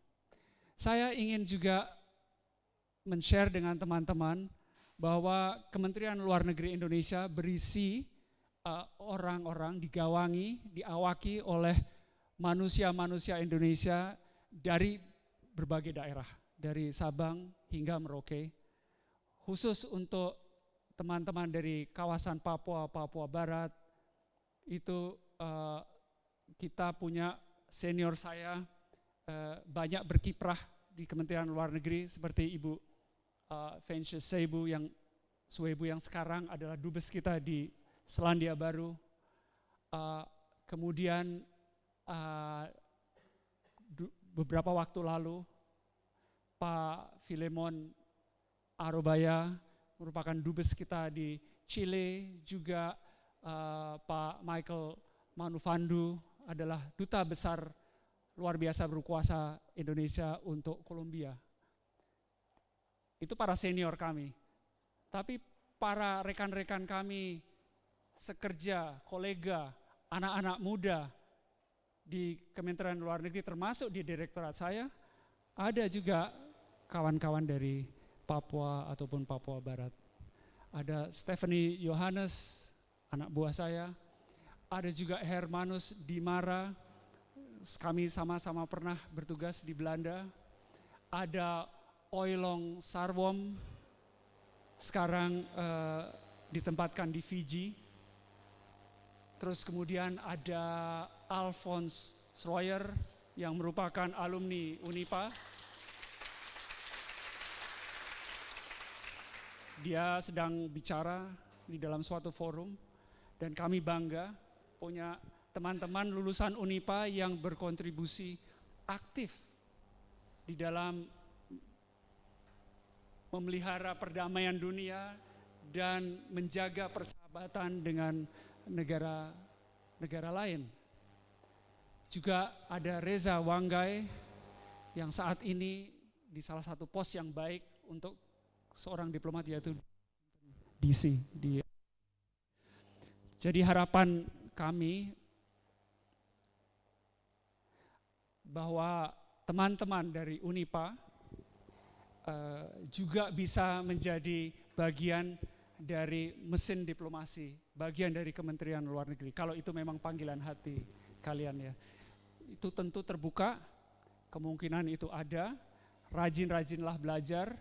Saya ingin juga men-share dengan teman-teman bahwa Kementerian Luar Negeri Indonesia berisi orang-orang digawangi, diawaki oleh manusia-manusia Indonesia dari berbagai daerah, dari Sabang hingga Merauke. Khusus untuk teman-teman dari kawasan Papua Barat, itu kita punya senior saya banyak berkiprah di Kementerian Luar Negeri seperti Ibu Fences Suebu yang sekarang adalah dubes kita di Selandia Baru. Kemudian beberapa waktu lalu Pak Filemon Arobaya merupakan dubes kita di Chile, juga Pak Michael Manufandu adalah duta besar luar biasa berkuasa Indonesia untuk Kolombia. Itu para senior kami. Tapi para rekan-rekan kami, sekerja, kolega, anak-anak muda di Kementerian Luar Negeri termasuk di direktorat saya, ada juga kawan-kawan dari Papua ataupun Papua Barat. Ada Stephanie Yohanes, anak buah saya. Ada juga Hermanus Dimara, kami sama-sama pernah bertugas di Belanda. Ada Oilong Sarwom, sekarang ditempatkan di Fiji. Terus kemudian ada Alphonse Schroyer yang merupakan alumni Unipa. Dia sedang bicara di dalam suatu forum dan kami bangga punya teman-teman lulusan Unipa yang berkontribusi aktif di dalam memelihara perdamaian dunia dan menjaga persahabatan dengan negara lain. Juga ada Reza Wanggai yang saat ini di salah satu pos yang baik untuk seorang diplomat, yaitu DC. Jadi harapan kami bahwa teman-teman dari Unipa juga bisa menjadi bagian dari mesin diplomasi, bagian dari Kementerian Luar Negeri. Kalau itu memang panggilan hati kalian ya. Itu tentu terbuka, kemungkinan itu ada, rajin-rajinlah belajar,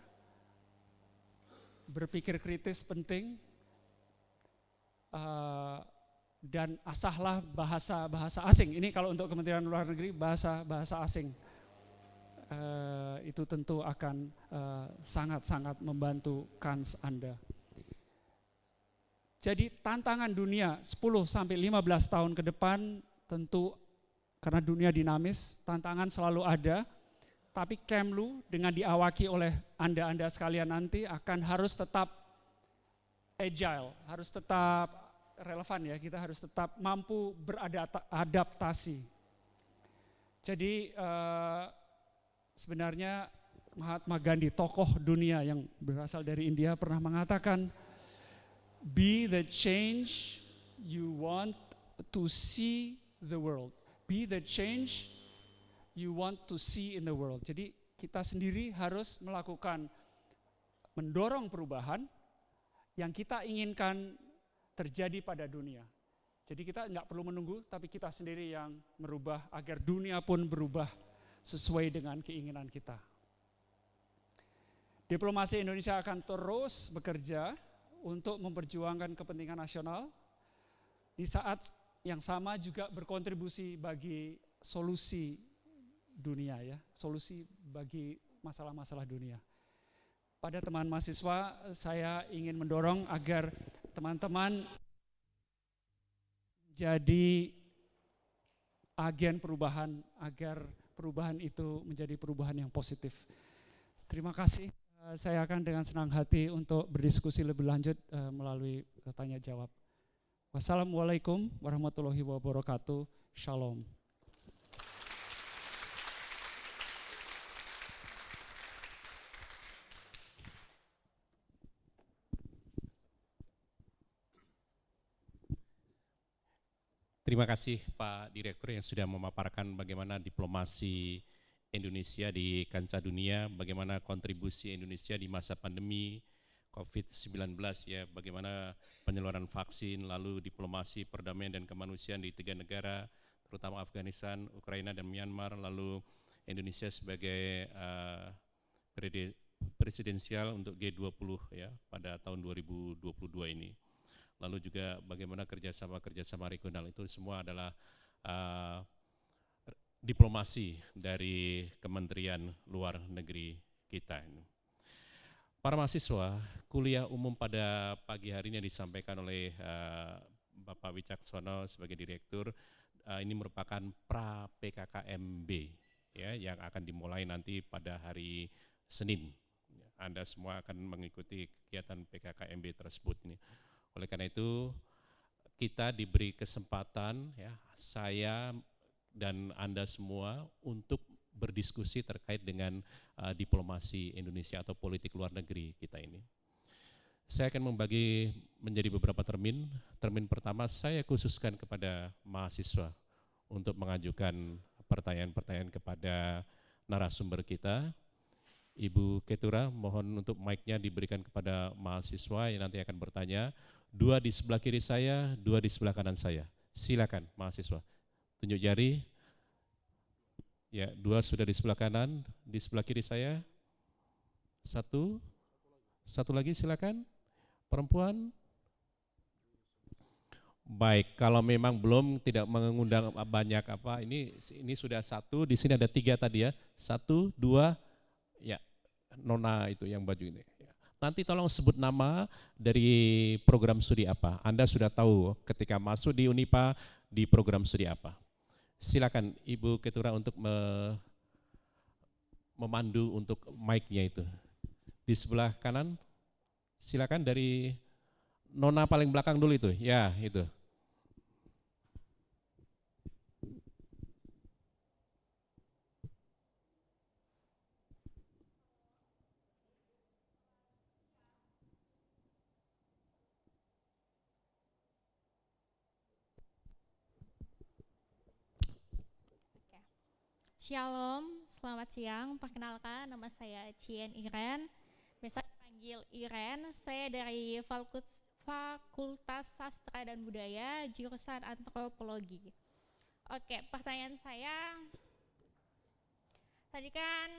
berpikir kritis penting, dan asahlah bahasa asing. Ini kalau untuk Kementerian Luar Negeri, bahasa asing. Itu tentu akan sangat-sangat membantu kans Anda. Jadi tantangan dunia 10-15 tahun ke depan tentu karena dunia dinamis, tantangan selalu ada, tapi Kemlu dengan diawaki oleh Anda sekalian nanti akan harus tetap agile, harus tetap relevan ya, kita harus tetap mampu beradaptasi. Jadi sebenarnya Mahatma Gandhi, tokoh dunia yang berasal dari India, pernah mengatakan, be the change you want to see the world. Be the change you want to see in the world. Jadi kita sendiri harus mendorong perubahan yang kita inginkan terjadi pada dunia. Jadi kita nggak perlu menunggu, tapi kita sendiri yang merubah agar dunia pun berubah sesuai dengan keinginan kita. Diplomasi Indonesia akan terus bekerja untuk memperjuangkan kepentingan nasional, di saat yang sama juga berkontribusi bagi solusi dunia ya, solusi bagi masalah-masalah dunia. Pada teman mahasiswa, saya ingin mendorong agar teman-teman jadi agen perubahan, agar perubahan itu menjadi perubahan yang positif. Terima kasih. Saya akan dengan senang hati untuk berdiskusi lebih lanjut melalui tanya jawab. Wassalamualaikum warahmatullahi wabarakatuh. Shalom. Terima kasih Pak Direktur yang sudah memaparkan bagaimana diplomasi Indonesia di kancah dunia, bagaimana kontribusi Indonesia di masa pandemi COVID-19 ya, bagaimana penyaluran vaksin, lalu diplomasi perdamaian dan kemanusiaan di 3 negara, terutama Afghanistan, Ukraina dan Myanmar, lalu Indonesia sebagai presidensial untuk G20 ya pada tahun 2022 ini. Lalu juga bagaimana kerjasama regional, itu semua adalah diplomasi dari Kementerian Luar Negeri kita ini. Para mahasiswa, kuliah umum pada pagi hari ini yang disampaikan oleh Bapak Wicaksono sebagai direktur, ini merupakan pra-PKKMB ya, yang akan dimulai nanti pada hari Senin. Anda semua akan mengikuti kegiatan PKKMB tersebut ini. Oleh karena itu, kita diberi kesempatan ya, saya dan Anda semua untuk berdiskusi terkait dengan diplomasi Indonesia atau politik luar negeri kita ini. Saya akan membagi menjadi beberapa termin. Termin pertama saya khususkan kepada mahasiswa untuk mengajukan pertanyaan-pertanyaan kepada narasumber kita. Ibu Ketura, mohon untuk mic-nya diberikan kepada mahasiswa yang nanti akan bertanya. 2 di sebelah kiri saya, 2 di sebelah kanan saya. Silakan mahasiswa. Tunjuk jari. Ya, 2 sudah di sebelah kanan, di sebelah kiri saya. 1 lagi silakan. Perempuan. Baik, kalau memang belum tidak mengundang banyak apa, ini sudah 1, di sini ada 3 tadi ya. 1, 2, ya, Nona itu yang baju ini. Nanti tolong sebut nama dari program studi apa. Anda sudah tahu ketika masuk di Unipa di program studi apa. Silakan Ibu Ketura untuk memandu untuk mic-nya itu. Di sebelah kanan, silakan dari Nona paling belakang dulu itu. Ya, itu. Shalom, selamat siang. Perkenalkan, nama saya Cien Iren. Biasa dipanggil Iren. Saya dari Fakultas Sastra dan Budaya, jurusan Antropologi. Oke, pertanyaan saya, tadi kan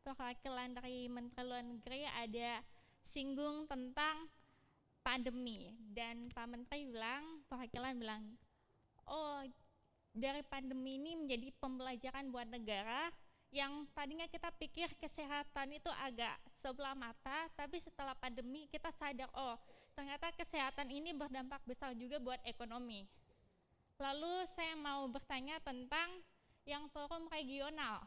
perwakilan dari Menteri Luar Negeri ada singgung tentang pandemi, dan Pak Menteri bilang, perwakilan bilang, oh dari pandemi ini menjadi pembelajaran buat negara yang tadinya kita pikir kesehatan itu agak sebelah mata, tapi setelah pandemi kita sadar, oh ternyata kesehatan ini berdampak besar juga buat ekonomi. Lalu saya mau bertanya tentang yang forum regional.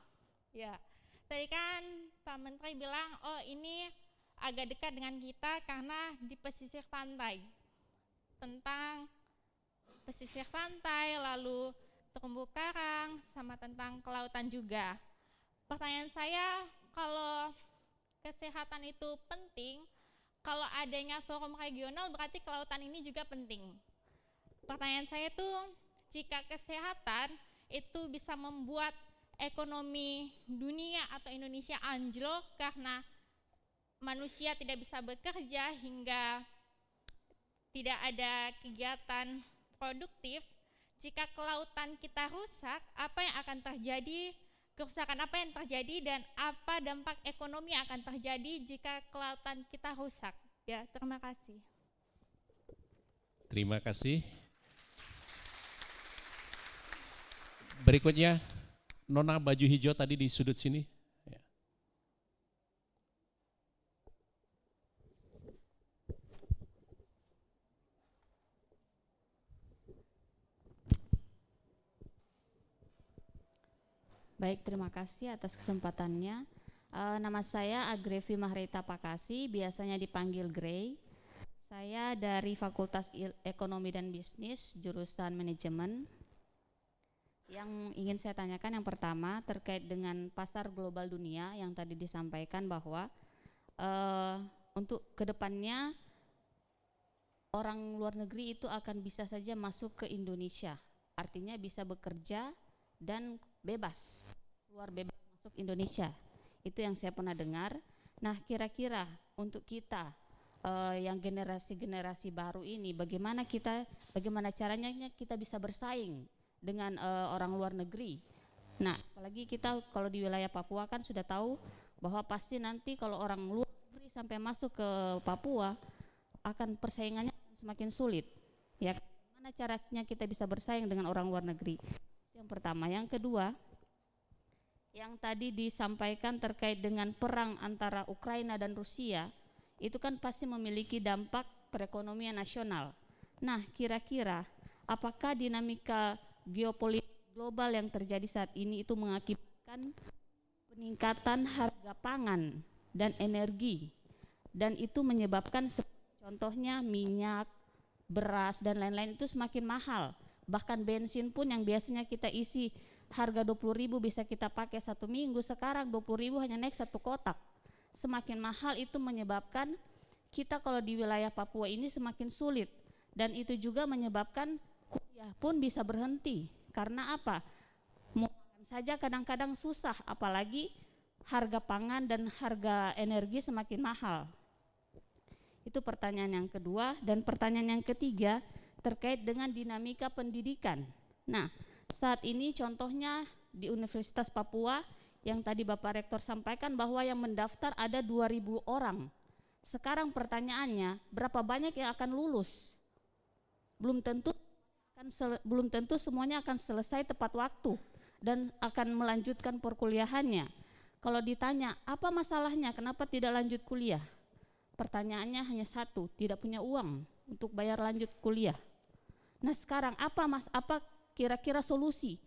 Ya, tadi kan Pak Menteri bilang, oh ini agak dekat dengan kita karena di pesisir pantai. Tentang pesisir pantai, lalu terumbu karang, sama tentang kelautan juga. Pertanyaan saya, kalau kesehatan itu penting, kalau adanya forum regional berarti kelautan ini juga penting. Pertanyaan saya itu, jika kesehatan itu bisa membuat ekonomi dunia atau Indonesia anjlok karena manusia tidak bisa bekerja hingga tidak ada kegiatan produktif, jika kelautan kita rusak, apa yang akan terjadi? Kerusakan apa yang terjadi dan apa dampak ekonomi yang akan terjadi jika kelautan kita rusak? Ya, terima kasih. Terima kasih. Berikutnya, Nona baju hijau tadi di sudut sini. Ya. Baik, terima kasih atas kesempatannya. Nama saya Agrevi Mahreta Pakasi, biasanya dipanggil Grey. Saya dari Fakultas Ekonomi dan Bisnis, jurusan Manajemen. Yang ingin saya tanyakan yang pertama terkait dengan pasar global dunia yang tadi disampaikan bahwa untuk kedepannya orang luar negeri itu akan bisa saja masuk ke Indonesia, artinya bisa bekerja dan bebas, keluar bebas masuk Indonesia. Itu yang saya pernah dengar. Nah, kira-kira untuk kita yang generasi-generasi baru ini, bagaimana caranya kita bisa bersaing dengan orang luar negeri. Nah, apalagi kita kalau di wilayah Papua kan sudah tahu bahwa pasti nanti kalau orang luar negeri sampai masuk ke Papua akan persaingannya semakin sulit. Ya, bagaimana caranya kita bisa bersaing dengan orang luar negeri? Yang pertama. Yang kedua, yang tadi disampaikan terkait dengan perang antara Ukraina dan Rusia, itu kan pasti memiliki dampak perekonomian nasional. Nah, kira-kira apakah dinamika geopolitik global yang terjadi saat ini itu mengakibatkan peningkatan harga pangan dan energi, dan itu menyebabkan contohnya minyak, beras dan lain-lain itu semakin mahal. Bahkan bensin pun yang biasanya kita isi harga 20.000 bisa kita pakai 1 minggu, sekarang 20.000 hanya naik 1 kotak. Semakin mahal, itu menyebabkan kita kalau di wilayah Papua ini semakin sulit, dan itu juga menyebabkan kuliah pun bisa berhenti. Karena apa? Mau makan saja kadang-kadang susah, apalagi harga pangan dan harga energi semakin mahal. Itu pertanyaan yang kedua. Dan pertanyaan yang ketiga terkait dengan dinamika pendidikan. Nah, saat ini contohnya di Universitas Papua yang tadi Bapak Rektor sampaikan bahwa yang mendaftar ada 2.000 orang. Sekarang pertanyaannya, berapa banyak yang akan lulus? Belum tentu semuanya akan selesai tepat waktu dan akan melanjutkan perkuliahannya. Kalau ditanya, apa masalahnya, kenapa tidak lanjut kuliah? Pertanyaannya hanya satu, tidak punya uang untuk bayar lanjut kuliah. Nah, sekarang apa kira-kira solusi?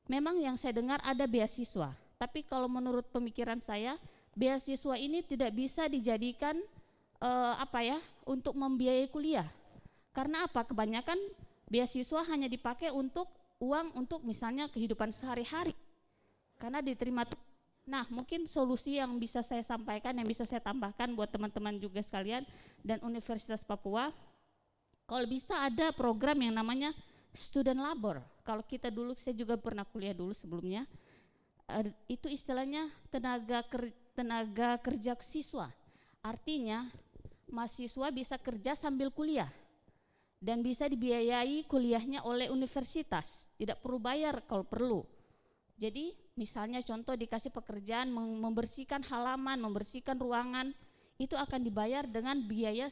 Memang yang saya dengar ada beasiswa, tapi kalau menurut pemikiran saya, beasiswa ini tidak bisa dijadikan untuk membiayai kuliah. Karena apa? Kebanyakan beasiswa hanya dipakai untuk uang untuk misalnya kehidupan sehari-hari. Karena diterima. Nah, mungkin solusi yang bisa saya sampaikan, yang bisa saya tambahkan buat teman-teman juga sekalian dan Universitas Papua, kalau bisa ada program yang namanya student labor. Kalau kita dulu, saya juga pernah kuliah dulu sebelumnya, itu istilahnya tenaga kerja siswa. Artinya mahasiswa bisa kerja sambil kuliah dan bisa dibiayai kuliahnya oleh universitas, tidak perlu bayar kalau perlu. Jadi misalnya contoh dikasih pekerjaan membersihkan halaman, membersihkan ruangan, itu akan dibayar dengan biaya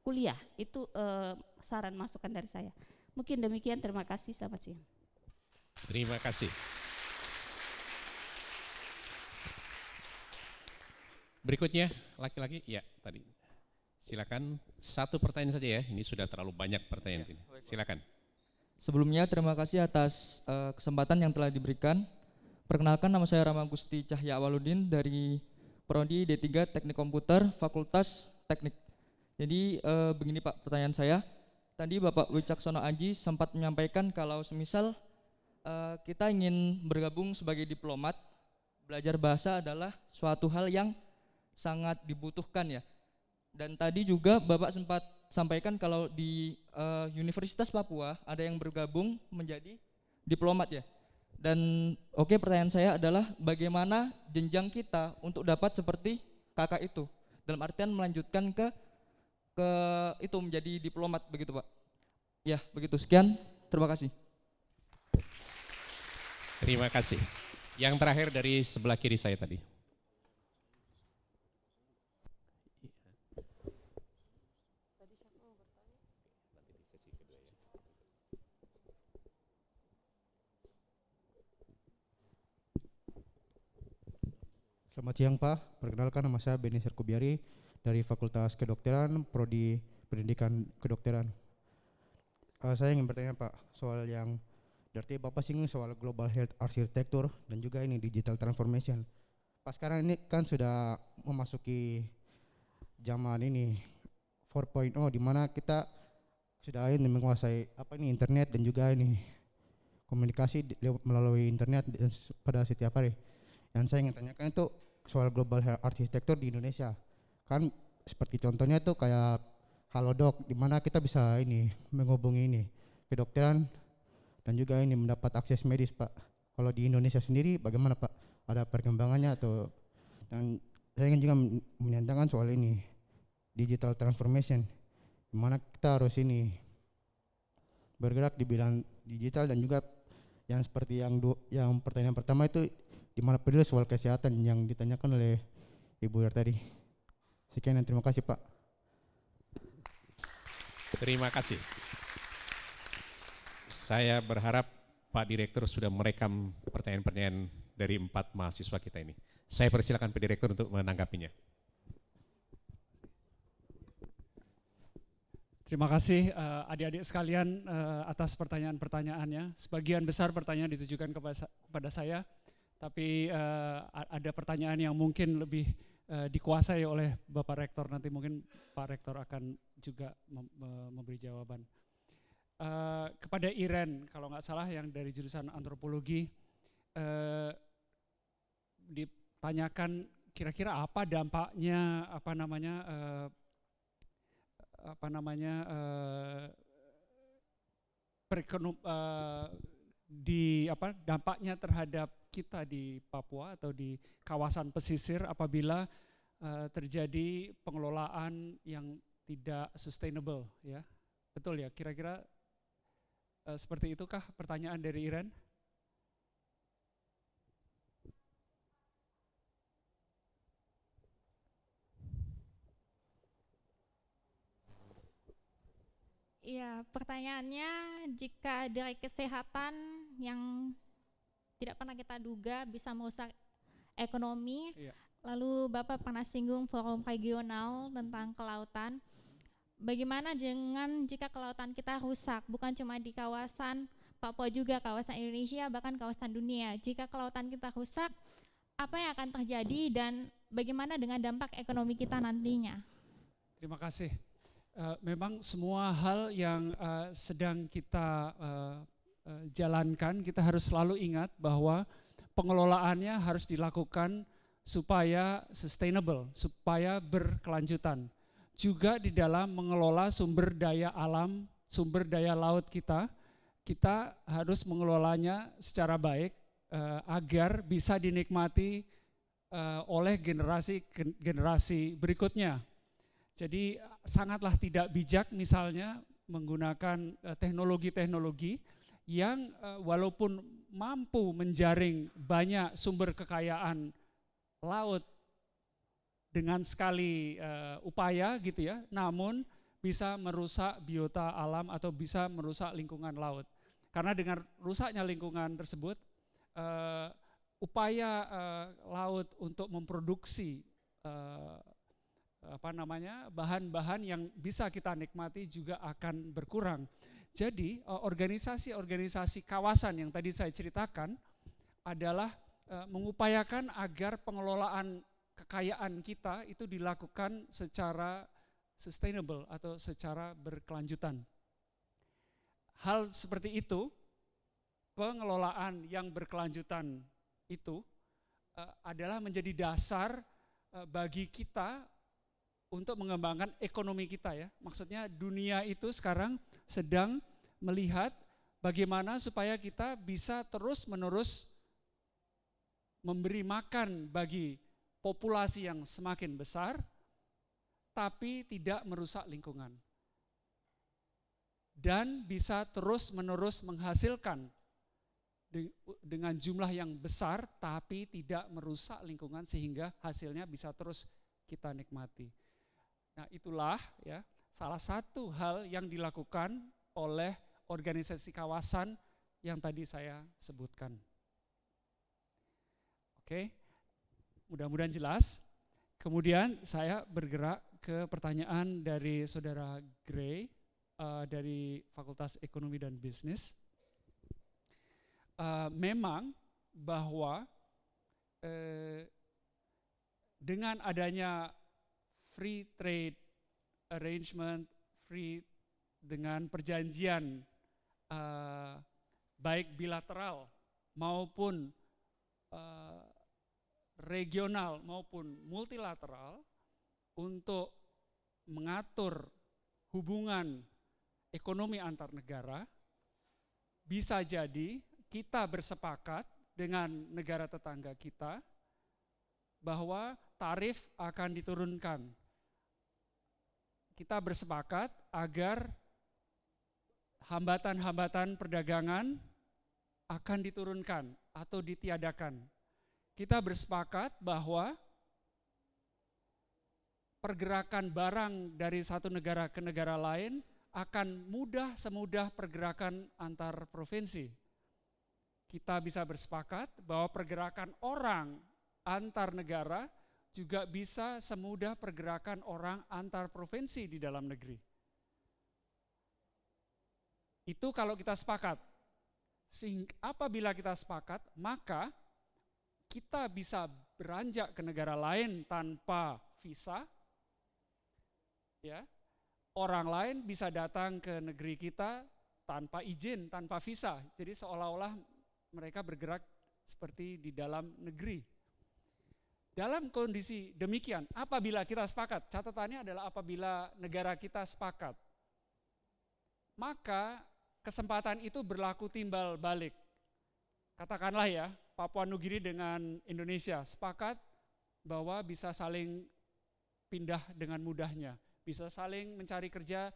kuliah. Itu saran masukan dari saya. Mungkin demikian, terima kasih, selamat siang. Terima kasih. Berikutnya, laki-laki, ya tadi. Silakan, satu pertanyaan saja ya, ini sudah terlalu banyak pertanyaan ini. Silakan. Sebelumnya terima kasih atas kesempatan yang telah diberikan. Perkenalkan, nama saya Rama Gusti Cahya Awaludin dari Prodi D3 Teknik Komputer Fakultas Teknik. Jadi begini Pak, pertanyaan saya. Tadi Bapak Wicaksono Aji sempat menyampaikan kalau semisal kita ingin bergabung sebagai diplomat, belajar bahasa adalah suatu hal yang sangat dibutuhkan ya. Dan tadi juga Bapak sempat sampaikan kalau di Universitas Papua ada yang bergabung menjadi diplomat ya. Dan oke, pertanyaan saya adalah bagaimana jenjang kita untuk dapat seperti kakak itu, dalam artian melanjutkan ke itu menjadi diplomat begitu Pak. Ya begitu, sekian, terima kasih. Terima kasih. Yang terakhir dari sebelah kiri saya tadi. Selamat siang Pak, perkenalkan nama saya Beni Serkubiari dari Fakultas Kedokteran, Prodi Pendidikan Kedokteran. Saya ingin bertanya Pak, soal yang berarti Bapak singgung soal Global Health Architecture dan juga ini Digital Transformation. Pas sekarang ini kan sudah memasuki zaman ini 4.0 di mana kita sudah ini menguasai internet dan juga ini komunikasi melalui internet pada setiap hari. Yang saya ingin tanyakan itu soal Global Health Architecture di Indonesia. Kan seperti contohnya itu kayak Halodoc, di mana kita bisa ini menghubungi ini kedokteran dan juga ini mendapat akses medis Pak. Kalau di Indonesia sendiri bagaimana Pak? Ada perkembangannya atau? Dan saya ingin juga menyatakan soal ini digital transformation, di mana kita harus ini bergerak di bidang digital dan juga yang seperti yang pertanyaan pertama itu di mana peduli soal kesehatan yang ditanyakan oleh Ibu tadi. Sekian dan terima kasih Pak. Terima kasih. Saya berharap Pak Direktur sudah merekam pertanyaan-pertanyaan dari 4 mahasiswa kita ini. Saya persilakan Pak Direktur untuk menanggapinya. Terima kasih adik-adik sekalian atas pertanyaan-pertanyaannya. Sebagian besar pertanyaan ditujukan kepada saya, tapi ada pertanyaan yang mungkin lebih dikuasai oleh Bapak Rektor. Nanti mungkin Pak Rektor akan juga memberi jawaban. Kepada Iren, kalau nggak salah yang dari jurusan antropologi, ditanyakan kira-kira apa dampaknya dampaknya terhadap kita di Papua atau di kawasan pesisir apabila terjadi pengelolaan yang tidak sustainable ya. Betul ya, kira-kira seperti itukah pertanyaan dari Iren? Iya, pertanyaannya jika dari kesehatan yang tidak pernah kita duga bisa merusak ekonomi, Iya. lalu Bapak pernah singgung forum regional tentang kelautan. Bagaimana dengan jika kelautan kita rusak, bukan cuma di kawasan Papua juga, kawasan Indonesia, bahkan kawasan dunia. Jika kelautan kita rusak, apa yang akan terjadi dan bagaimana dengan dampak ekonomi kita nantinya? Terima kasih. Memang semua hal yang sedang kita jalankan, kita harus selalu ingat bahwa pengelolaannya harus dilakukan supaya sustainable, supaya berkelanjutan. Juga di dalam mengelola sumber daya alam, sumber daya laut kita harus mengelolanya secara baik agar bisa dinikmati oleh generasi berikutnya. Jadi sangatlah tidak bijak misalnya menggunakan teknologi-teknologi yang walaupun mampu menjaring banyak sumber kekayaan laut dengan sekali upaya gitu ya, namun bisa merusak biota alam atau bisa merusak lingkungan laut. Karena dengan rusaknya lingkungan tersebut, upaya laut untuk memproduksi bahan-bahan yang bisa kita nikmati juga akan berkurang. Jadi organisasi-organisasi kawasan yang tadi saya ceritakan adalah mengupayakan agar pengelolaan kekayaan kita itu dilakukan secara sustainable atau secara berkelanjutan. Hal seperti itu, pengelolaan yang berkelanjutan itu adalah menjadi dasar bagi kita untuk mengembangkan ekonomi kita ya. Maksudnya dunia itu sekarang sedang melihat bagaimana supaya kita bisa terus-menerus memberi makan bagi populasi yang semakin besar, tapi tidak merusak lingkungan. Dan bisa terus-menerus menghasilkan dengan jumlah yang besar, tapi tidak merusak lingkungan sehingga hasilnya bisa terus kita nikmati. Nah itulah ya salah satu hal yang dilakukan oleh organisasi kawasan yang tadi saya sebutkan. Oke, mudah-mudahan jelas. Kemudian saya bergerak ke pertanyaan dari Saudara Gray dari Fakultas Ekonomi dan Bisnis. Memang bahwa dengan adanya free trade arrangement, dengan perjanjian baik bilateral maupun regional maupun multilateral untuk mengatur hubungan ekonomi antar negara, bisa jadi kita bersepakat dengan negara tetangga kita bahwa tarif akan diturunkan. Kita bersepakat agar hambatan-hambatan perdagangan akan diturunkan atau ditiadakan. Kita bersepakat bahwa pergerakan barang dari satu negara ke negara lain akan semudah pergerakan antar provinsi. Kita bisa bersepakat bahwa pergerakan orang antar negara juga bisa semudah pergerakan orang antar provinsi di dalam negeri. Itu kalau kita sepakat. Apabila kita sepakat, maka kita bisa beranjak ke negara lain tanpa visa. Ya. Orang lain bisa datang ke negeri kita tanpa izin, tanpa visa. Jadi seolah-olah mereka bergerak seperti di dalam negeri. Dalam kondisi demikian, apabila kita sepakat, catatannya adalah apabila negara kita sepakat, maka kesempatan itu berlaku timbal balik. Katakanlah ya, Papua Nugini dengan Indonesia sepakat bahwa bisa saling pindah dengan mudahnya, bisa saling mencari kerja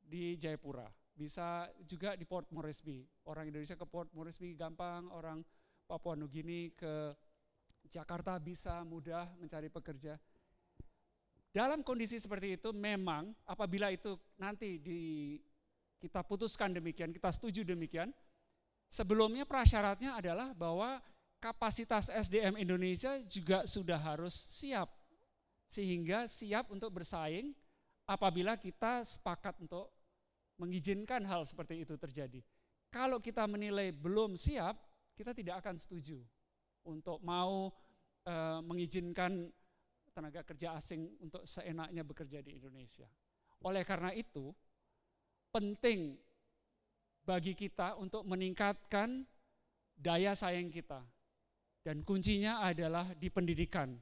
di Jayapura, bisa juga di Port Moresby. Orang Indonesia ke Port Moresby gampang, orang Papua Nugini ke Jakarta bisa mudah mencari pekerja. Dalam kondisi seperti itu memang apabila itu nanti kita putuskan demikian, kita setuju demikian, sebelumnya prasyaratnya adalah bahwa kapasitas SDM Indonesia juga sudah harus siap, sehingga siap untuk bersaing apabila kita sepakat untuk mengizinkan hal seperti itu terjadi. Kalau kita menilai belum siap, kita tidak akan setuju untuk mau mengizinkan tenaga kerja asing untuk seenaknya bekerja di Indonesia. Oleh karena itu, penting bagi kita untuk meningkatkan daya saing kita. Dan kuncinya adalah di pendidikan.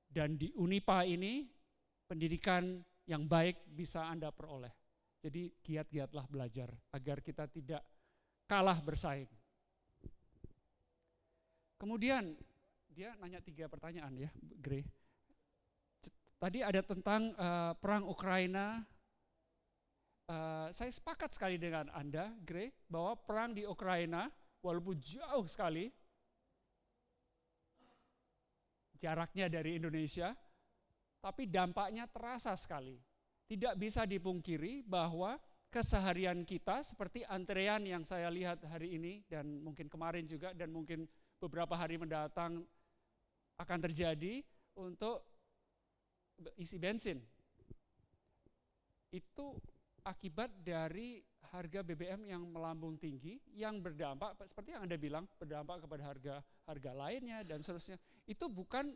Dan di Unipa ini, pendidikan yang baik bisa Anda peroleh. Jadi giat-giatlah belajar agar kita tidak kalah bersaing. Kemudian, dia nanya 3 pertanyaan ya, Gray. Tadi ada tentang perang Ukraina. Saya sepakat sekali dengan Anda, Gray, bahwa perang di Ukraina, walaupun jauh sekali jaraknya dari Indonesia, tapi dampaknya terasa sekali. Tidak bisa dipungkiri bahwa keseharian kita seperti antrean yang saya lihat hari ini dan mungkin kemarin juga dan mungkin beberapa hari mendatang akan terjadi untuk isi bensin. Itu akibat dari harga BBM yang melambung tinggi yang berdampak seperti yang Anda bilang, berdampak kepada harga lainnya dan seterusnya. Itu bukan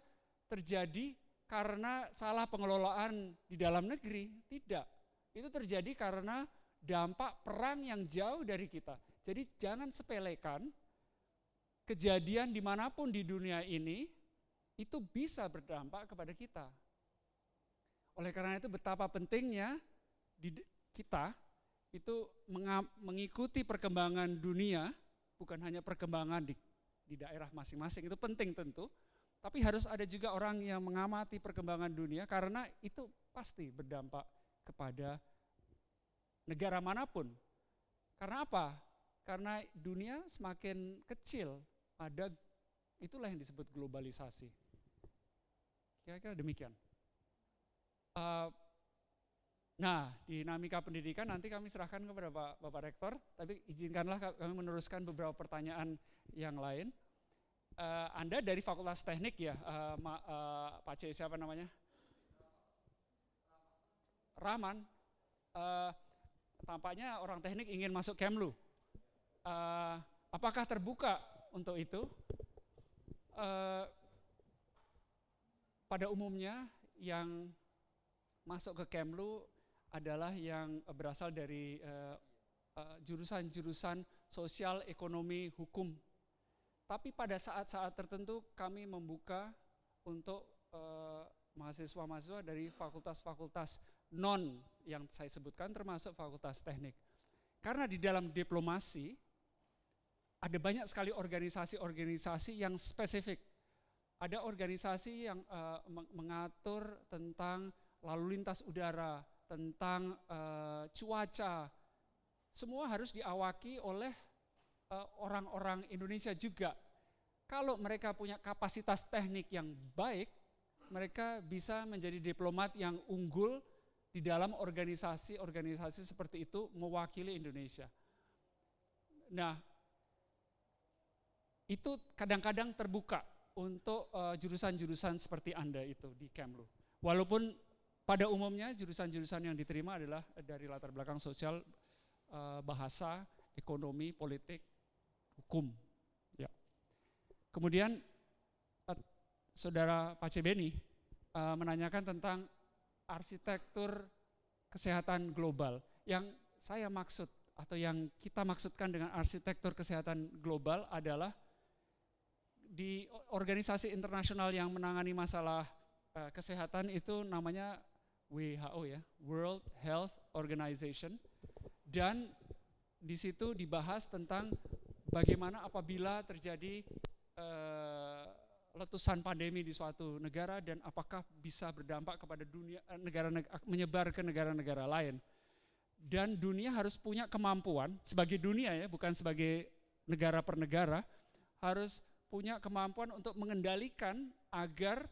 terjadi karena salah pengelolaan di dalam negeri, tidak. Itu terjadi karena dampak perang yang jauh dari kita. Jadi jangan sepelekan kejadian dimanapun di dunia ini itu bisa berdampak kepada kita. Oleh karena itu betapa pentingnya kita itu mengikuti perkembangan dunia, bukan hanya perkembangan di daerah masing-masing, itu penting tentu, tapi harus ada juga orang yang mengamati perkembangan dunia karena itu pasti berdampak kepada negara manapun. Karena apa? Karena dunia semakin kecil, itulah yang disebut globalisasi. Kira-kira demikian. Nah, dinamika pendidikan nanti kami serahkan kepada Bapak Rektor, tapi izinkanlah kami meneruskan beberapa pertanyaan yang lain. Anda dari Fakultas Teknik ya, Pak C, siapa namanya? Rahman. Tampaknya orang teknik ingin masuk Kemlu. Apakah terbuka untuk itu? Pada umumnya yang masuk ke Kemlu adalah yang berasal dari jurusan-jurusan sosial, ekonomi, hukum. Tapi pada saat-saat tertentu kami membuka untuk mahasiswa-mahasiswa dari fakultas-fakultas non yang saya sebutkan termasuk fakultas teknik. Karena di dalam diplomasi ada banyak sekali organisasi-organisasi yang spesifik. Ada organisasi yang mengatur tentang lalu lintas udara, tentang cuaca. Semua harus diawaki oleh orang-orang Indonesia juga. Kalau mereka punya kapasitas teknik yang baik, mereka bisa menjadi diplomat yang unggul di dalam organisasi-organisasi seperti itu mewakili Indonesia. Nah, itu kadang-kadang terbuka untuk jurusan-jurusan seperti Anda itu di Kemlu. Walaupun pada umumnya jurusan-jurusan yang diterima adalah dari latar belakang sosial, bahasa, ekonomi, politik, hukum. Ya. Kemudian Saudara Pak C. Beni menanyakan tentang arsitektur kesehatan global. Yang saya maksud atau yang kita maksudkan dengan arsitektur kesehatan global adalah di organisasi internasional yang menangani masalah kesehatan itu namanya WHO ya, World Health Organization, dan di situ dibahas tentang bagaimana apabila terjadi letusan pandemi di suatu negara dan apakah bisa berdampak kepada dunia, menyebar ke negara-negara lain. Dan dunia harus punya kemampuan sebagai dunia ya, bukan sebagai negara per negara, harus punya kemampuan untuk mengendalikan agar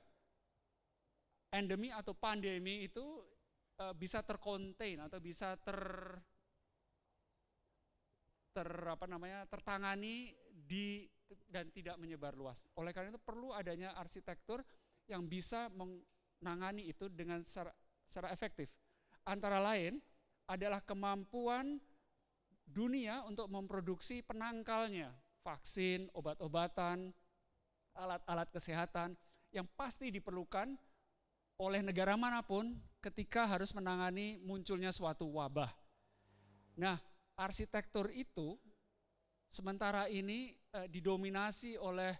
endemi atau pandemi itu bisa terkontain atau bisa tertangani dan tidak menyebar luas. Oleh karena itu perlu adanya arsitektur yang bisa menangani itu dengan secara efektif. Antara lain adalah kemampuan dunia untuk memproduksi penangkalnya, vaksin, obat-obatan, alat-alat kesehatan yang pasti diperlukan oleh negara manapun ketika harus menangani munculnya suatu wabah. Nah, arsitektur itu sementara ini didominasi oleh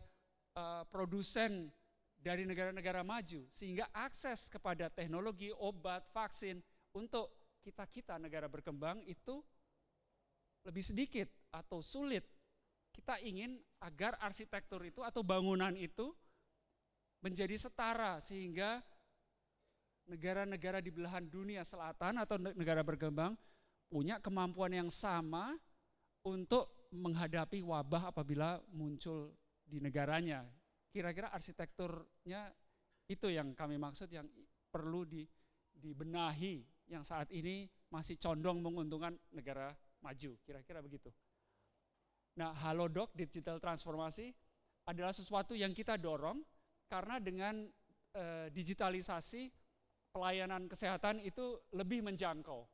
produsen dari negara-negara maju, sehingga akses kepada teknologi, obat, vaksin untuk kita negara berkembang itu lebih sedikit atau sulit. Kita ingin agar arsitektur itu atau bangunan itu menjadi setara sehingga negara-negara di belahan dunia selatan atau negara berkembang punya kemampuan yang sama untuk menghadapi wabah apabila muncul di negaranya. Kira-kira arsitekturnya itu yang kami maksud, yang perlu dibenahi yang saat ini masih condong menguntungkan negara maju, kira-kira begitu. Nah, Halodoc Digital Transformasi adalah sesuatu yang kita dorong karena dengan digitalisasi pelayanan kesehatan itu lebih menjangkau.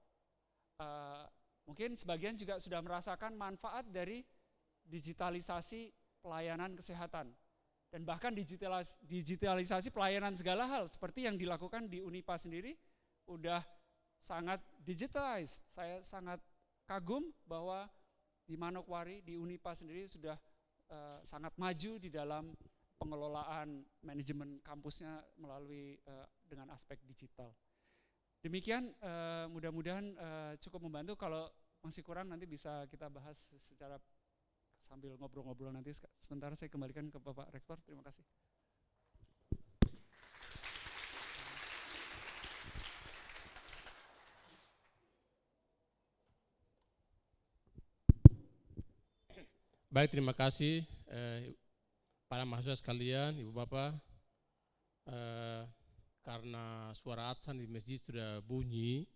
Mungkin sebagian juga sudah merasakan manfaat dari digitalisasi pelayanan kesehatan. Dan bahkan digitalisasi pelayanan segala hal seperti yang dilakukan di Unipa sendiri udah sangat digitalized. Saya sangat kagum bahwa di Manokwari, di Unipa sendiri sudah sangat maju di dalam pengelolaan manajemen kampusnya melalui dengan aspek digital. Demikian, mudah-mudahan cukup membantu. Kalau masih kurang nanti bisa kita bahas secara sambil ngobrol-ngobrol nanti. Sementara saya kembalikan ke Bapak Rektor. Terima kasih. Baik, terima kasih para mahasiswa sekalian, Ibu Bapak. Karena suara adzan di masjid sudah bunyi,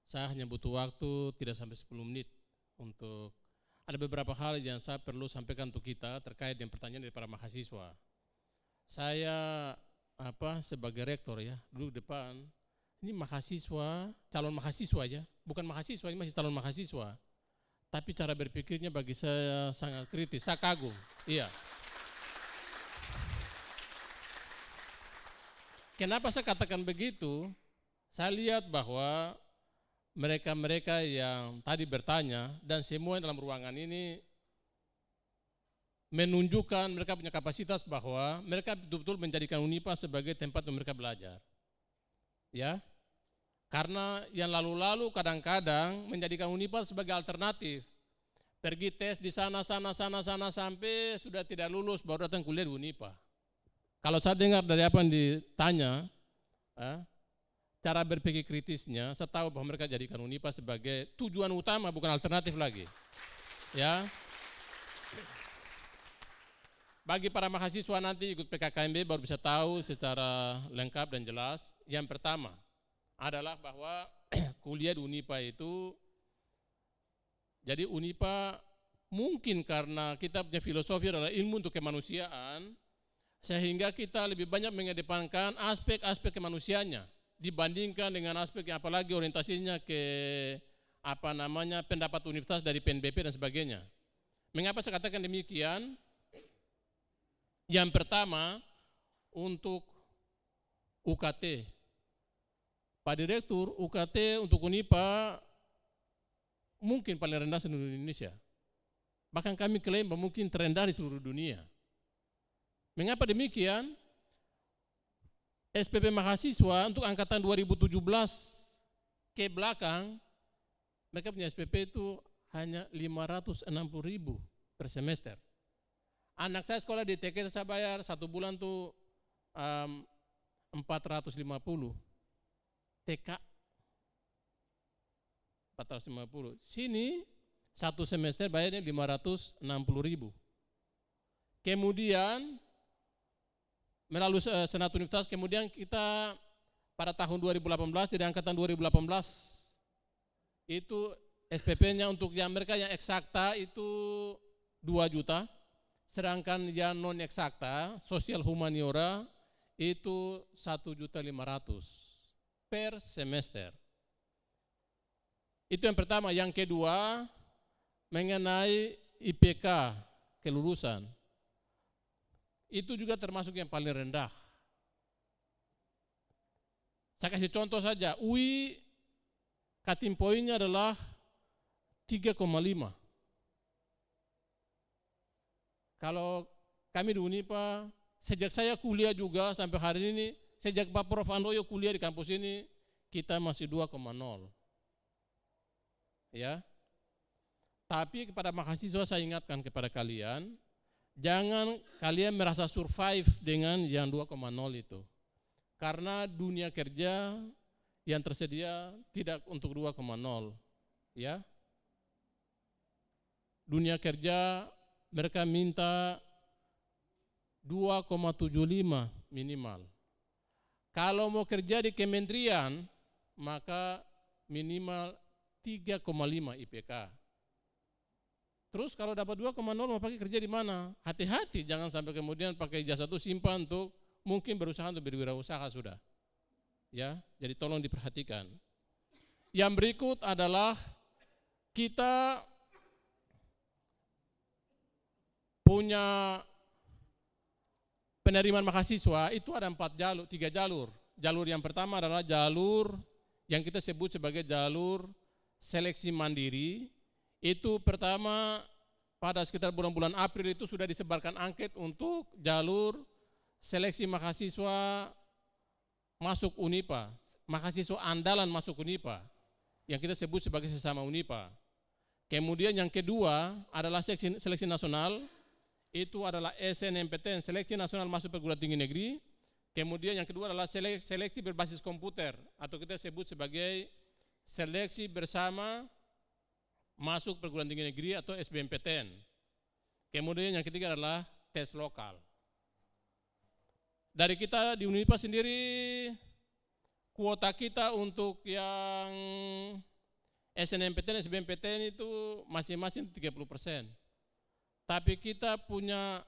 saya hanya butuh waktu tidak sampai 10 menit untuk ada beberapa hal yang saya perlu sampaikan untuk kita terkait dengan pertanyaan dari para mahasiswa. Saya sebagai rektor ya, duduk depan, ini mahasiswa, calon mahasiswa ya, bukan mahasiswa, ini masih calon mahasiswa. Tapi cara berpikirnya bagi saya sangat kritis, saya kagum. Iya. Kenapa saya katakan begitu? Saya lihat bahwa mereka-mereka yang tadi bertanya dan semua dalam ruangan ini menunjukkan mereka punya kapasitas bahwa mereka betul-betul menjadikan Unipa sebagai tempat untuk mereka belajar. Ya. Karena yang lalu-lalu kadang-kadang menjadikan Unipa sebagai alternatif. Pergi tes di sana sampai sudah tidak lulus baru datang kuliah di Unipa. Kalau saya dengar dari apa yang ditanya, cara berpikir kritisnya, saya tahu bahwa mereka jadikan Unipa sebagai tujuan utama, bukan alternatif lagi. Ya. Bagi para mahasiswa nanti ikut PKKMB baru bisa tahu secara lengkap dan jelas. Yang pertama adalah bahwa kuliah di Unipa itu, jadi Unipa mungkin karena kita punya filosofi adalah ilmu untuk kemanusiaan, sehingga kita lebih banyak mengedepankan aspek-aspek kemanusiaannya dibandingkan dengan aspek yang apalagi orientasinya ke pendapat universitas dari PNBP dan sebagainya. Mengapa saya katakan demikian? Yang pertama, untuk UKT. Pak Direktur, UKT untuk Unipa mungkin paling rendah seluruh Indonesia. Bahkan kami klaim bahwa mungkin terendah di seluruh dunia. Mengapa demikian? SPP mahasiswa untuk angkatan 2017 ke belakang, mereka punya SPP itu hanya 560.000 per semester. Anak saya sekolah di TK saya bayar 1 bulan tuh 450. TK 450. Sini 1 semester bayarnya 560.000. Kemudian melalui Senat Universitas, kemudian kita pada tahun 2018, dari angkatan 2018, itu SPP-nya untuk yang mereka yang eksakta itu 2 juta, sedangkan yang non eksakta, sosial humaniora, itu 1.500.000 per semester. Itu yang pertama. Yang kedua, mengenai IPK kelulusan. Itu juga termasuk yang paling rendah. Saya kasih contoh saja, UI cutting point-nya adalah 3,5. Kalau kami di Unipa, sejak saya kuliah juga sampai hari ini, sejak Pak Prof. Andoyo kuliah di kampus ini, kita masih 2,0. Ya. Tapi kepada mahasiswa saya ingatkan kepada kalian, jangan kalian merasa survive dengan yang 2,0 itu. Karena dunia kerja yang tersedia tidak untuk 2,0. Ya. Dunia kerja mereka minta 2,75 minimal. Kalau mau kerja di kementerian, maka minimal 3,5 IPK. Terus kalau dapat 2,0 mau pakai kerja di mana? Hati-hati, jangan sampai kemudian pakai ijazah itu simpan untuk mungkin berusaha untuk berwirausaha sudah. Ya, jadi tolong diperhatikan. Yang berikut adalah kita punya penerimaan mahasiswa itu ada 3 jalur. Jalur yang pertama adalah jalur yang kita sebut sebagai jalur seleksi mandiri. Itu pertama pada sekitar bulan-bulan April itu sudah disebarkan angket untuk jalur seleksi mahasiswa masuk UNIPA, mahasiswa andalan masuk UNIPA, yang kita sebut sebagai sesama UNIPA. Kemudian yang kedua adalah seleksi nasional, itu adalah SNMPTN, seleksi nasional masuk perguruan tinggi negeri. Kemudian yang kedua adalah seleksi berbasis komputer, atau kita sebut sebagai seleksi bersama masuk perguruan tinggi negeri atau SBMPTN. Kemudian yang ketiga adalah tes lokal. Dari kita di UNIPA sendiri, kuota kita untuk yang SNMPTN, SBMPTN itu masing-masing 30%. Tapi kita punya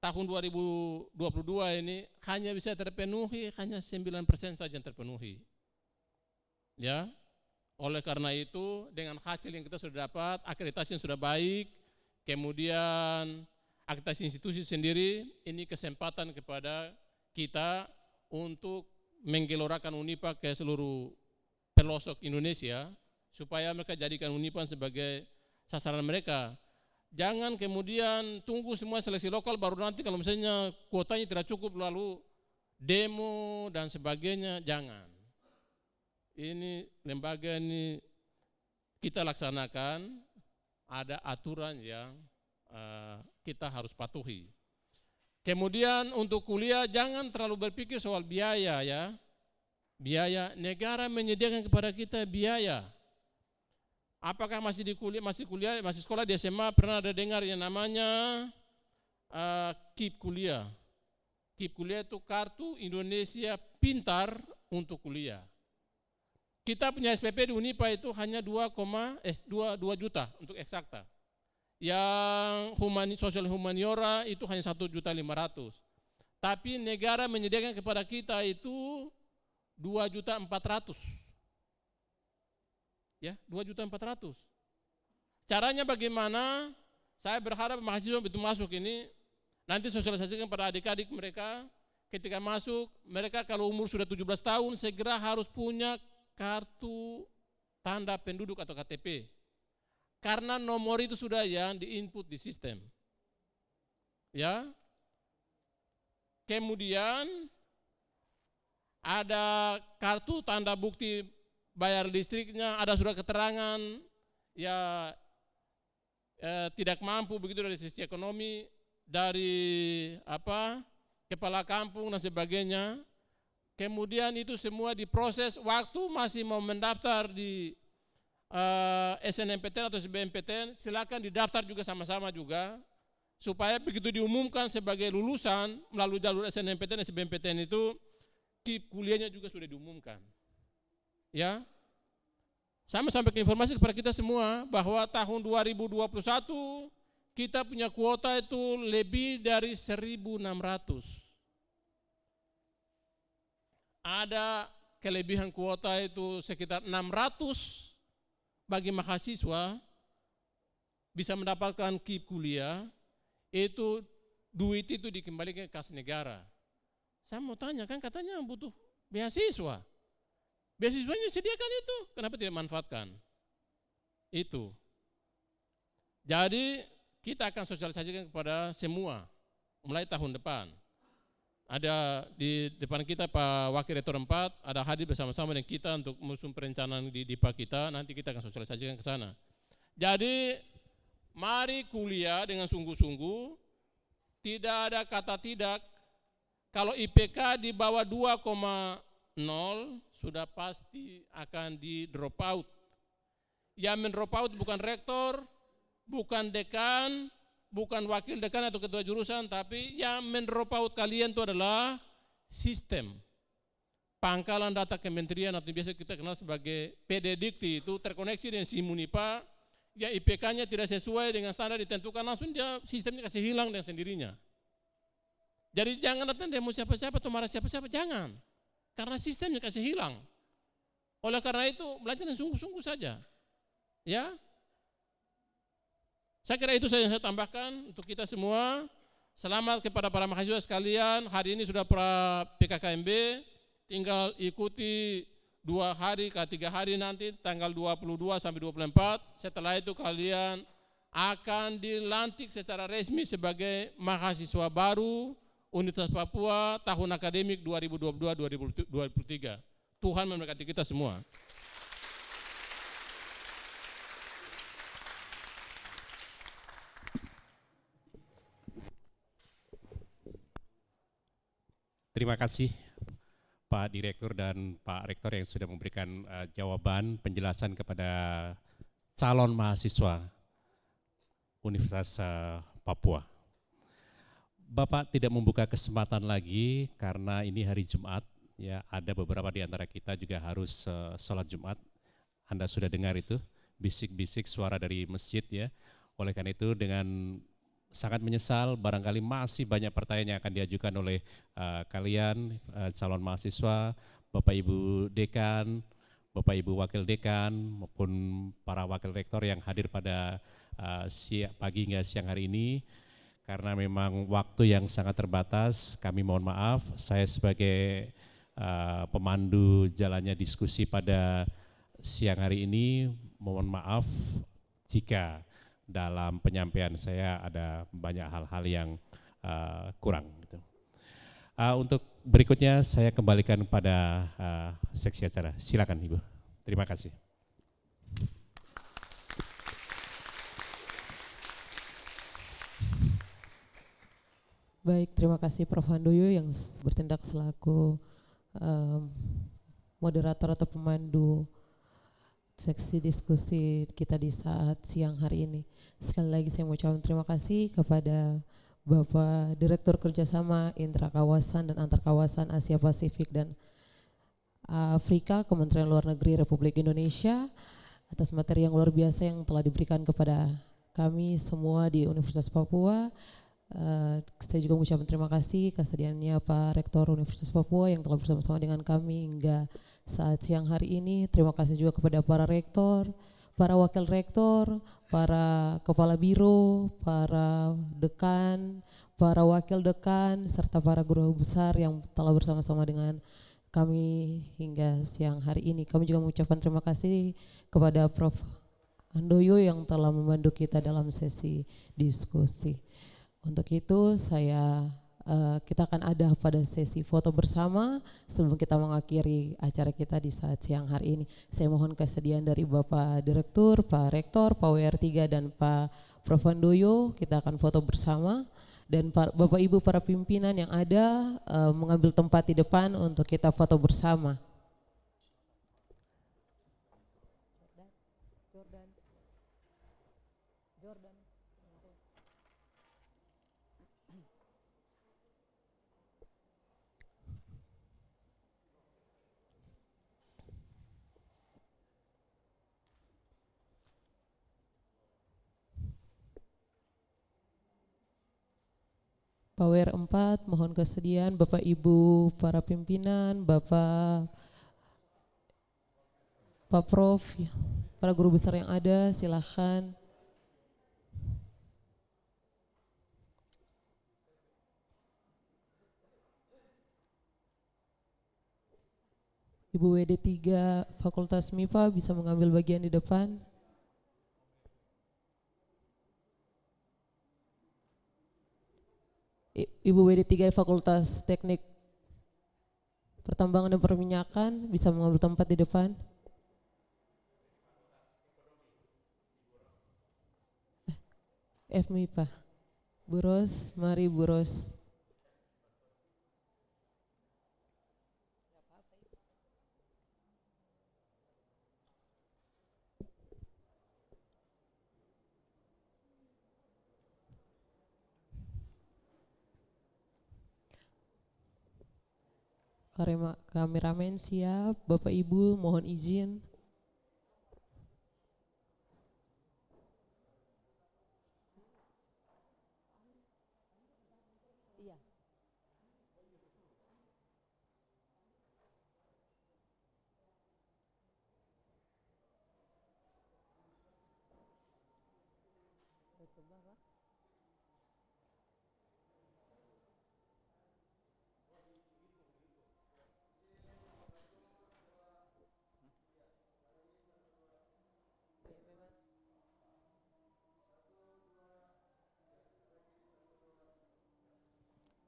tahun 2022 ini hanya bisa terpenuhi, hanya 9% saja yang terpenuhi. Ya, oleh karena itu dengan hasil yang kita sudah dapat, akreditasi yang sudah baik, kemudian akreditasi institusi sendiri, ini kesempatan kepada kita untuk menggelorakan UNIPA ke seluruh pelosok Indonesia, supaya mereka jadikan UNIPA sebagai sasaran mereka. Jangan kemudian tunggu semua seleksi lokal baru nanti kalau misalnya kuotanya tidak cukup lalu demo dan sebagainya, jangan. Ini lembaga ini kita laksanakan, ada aturan yang kita harus patuhi. Kemudian untuk kuliah jangan terlalu berpikir soal biaya ya. Biaya, negara menyediakan kepada kita biaya. Apakah masih sekolah di SMA pernah ada dengar yang namanya KIP kuliah. KIP kuliah itu Kartu Indonesia Pintar untuk kuliah. Kita punya SPP di UNIPA itu hanya 2 juta untuk eksakta. Yang sosial humaniora itu hanya 1.500.000. Tapi negara menyediakan kepada kita itu 2.400.000. Ya, 2.400.000. Caranya bagaimana? Saya berharap mahasiswa begitu masuk ini nanti sosialisasikan pada adik-adik mereka ketika masuk, mereka kalau umur sudah 17 tahun segera harus punya kartu tanda penduduk atau KTP. Karena nomor itu sudah yang di-input di sistem. Ya. Kemudian ada kartu tanda bukti bayar listriknya, ada surat keterangan ya tidak mampu begitu dari sisi ekonomi, dari kepala kampung dan sebagainya. Kemudian itu semua diproses, waktu masih mau mendaftar di SNMPTN atau SBMPTN, silakan didaftar juga sama-sama juga, supaya begitu diumumkan sebagai lulusan melalui jalur SNMPTN dan SBMPTN itu, KIP kuliahnya juga sudah diumumkan. Ya, saya sampaikan informasi kepada kita semua bahwa tahun 2021 kita punya kuota itu lebih dari 1.600. Ada kelebihan kuota itu sekitar 600 bagi mahasiswa bisa mendapatkan KIP kuliah, itu duit itu dikembalikan ke kas negara. Saya mau tanya, kan katanya butuh beasiswa. Beasiswanya sediakan itu, kenapa tidak manfaatkan? Itu. Jadi kita akan sosialisasikan kepada semua mulai tahun depan. Ada di depan kita Pak Wakil Rektor 4, ada hadir bersama-sama dengan kita untuk menyusun perencanaan di DIPA kita, nanti kita akan sosialisasikan ke sana. Jadi mari kuliah dengan sungguh-sungguh, tidak ada kata tidak. Kalau IPK di bawah 2,0 sudah pasti akan di drop out. Yang men-drop out bukan rektor, bukan dekan, bukan wakil dekan atau ketua jurusan, tapi yang men-drop out kalian itu adalah sistem. pangkalan data kementerian atau biasa kita kenal sebagai PD Dikti itu terkoneksi dengan Simunipa, ya IPK-nya tidak sesuai dengan standar ditentukan, langsung dia sistemnya kasih hilang dengan sendirinya. Jadi jangan datang demo siapa-siapa atau marah siapa-siapa, jangan. Karena sistemnya kasih hilang. Oleh karena itu belajar dengan sungguh-sungguh saja. Ya, saya kira itu saja yang saya tambahkan untuk kita semua. Selamat kepada para mahasiswa sekalian. Hari ini sudah pra PKKMB, tinggal ikuti 2 hari ke 3 hari nanti tanggal 22 sampai 24. Setelah itu kalian akan dilantik secara resmi sebagai mahasiswa baru Universitas Papua tahun akademik 2022-2023. Tuhan memberkati kita semua. Terima kasih Pak Direktur dan Pak Rektor yang sudah memberikan jawaban, penjelasan kepada calon mahasiswa Universitas Papua. Bapak tidak membuka kesempatan lagi karena ini hari Jumat, ya ada beberapa di antara kita juga harus sholat Jumat. Anda sudah dengar itu, bisik-bisik suara dari masjid ya. Oleh karena itu dengan sangat menyesal, barangkali masih banyak pertanyaan yang akan diajukan oleh kalian calon mahasiswa, Bapak Ibu Dekan, Bapak Ibu Wakil Dekan, maupun para Wakil Rektor yang hadir pada pagi hingga siang hari ini. Karena memang waktu yang sangat terbatas, kami mohon maaf, saya sebagai pemandu jalannya diskusi pada siang hari ini, mohon maaf jika dalam penyampaian saya ada banyak hal-hal yang kurang. Gitu. Untuk berikutnya saya kembalikan pada seksi acara. Silakan Ibu. Terima kasih. Baik, terima kasih Prof. Handoyo yang bertindak selaku moderator atau pemandu seksi diskusi kita di saat siang hari ini. Sekali lagi saya mengucapkan terima kasih kepada Bapak Direktur Kerjasama Intrakawasan dan Antarkawasan Asia Pasifik dan Afrika, Kementerian Luar Negeri Republik Indonesia atas materi yang luar biasa yang telah diberikan kepada kami semua di Universitas Papua. Saya juga mengucapkan terima kasih kesediaannya Pak Rektor Universitas Papua yang telah bersama-sama dengan kami hingga saat siang hari ini. Terima kasih juga kepada para rektor, para wakil rektor, para kepala biro, para dekan, para wakil dekan, serta para guru besar yang telah bersama-sama dengan kami hingga siang hari ini. Kami juga mengucapkan terima kasih kepada Prof. Handoyo yang telah membantu kita dalam sesi diskusi. Untuk itu kita akan ada pada sesi foto bersama sebelum kita mengakhiri acara kita di saat siang hari ini. Saya mohon kesediaan dari Bapak Direktur, Pak Rektor, Pak WR3 dan Pak Prof. Handoyo, kita akan foto bersama dan Bapak Ibu para pimpinan yang ada mengambil tempat di depan untuk kita foto bersama. Power 4, mohon kesediaan Bapak Ibu para pimpinan, Bapak Pak Prof, para guru besar yang ada, silakan. Ibu WD3 Fakultas MIPA bisa mengambil bagian di depan. Ibu WD3 Fakultas Teknik Pertambangan dan Perminyakan bisa mengambil tempat di depan. FMIPA. Bu Ros, mari Bu Ros. Kameramen siap, Bapak Ibu mohon izin.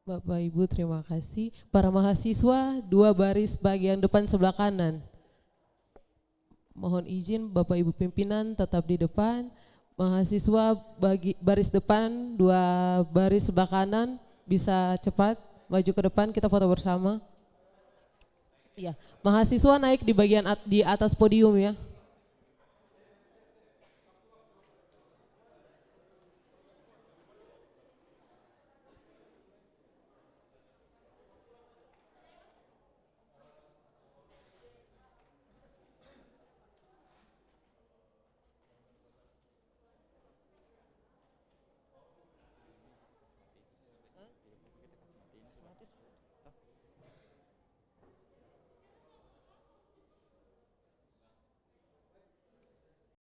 Bapak Ibu terima kasih. Para mahasiswa 2 baris bagian depan sebelah kanan. Mohon izin Bapak Ibu pimpinan tetap di depan. Mahasiswa baris depan 2 baris sebelah kanan bisa cepat maju ke depan, kita foto bersama. Ya, mahasiswa naik di bagian di atas podium ya.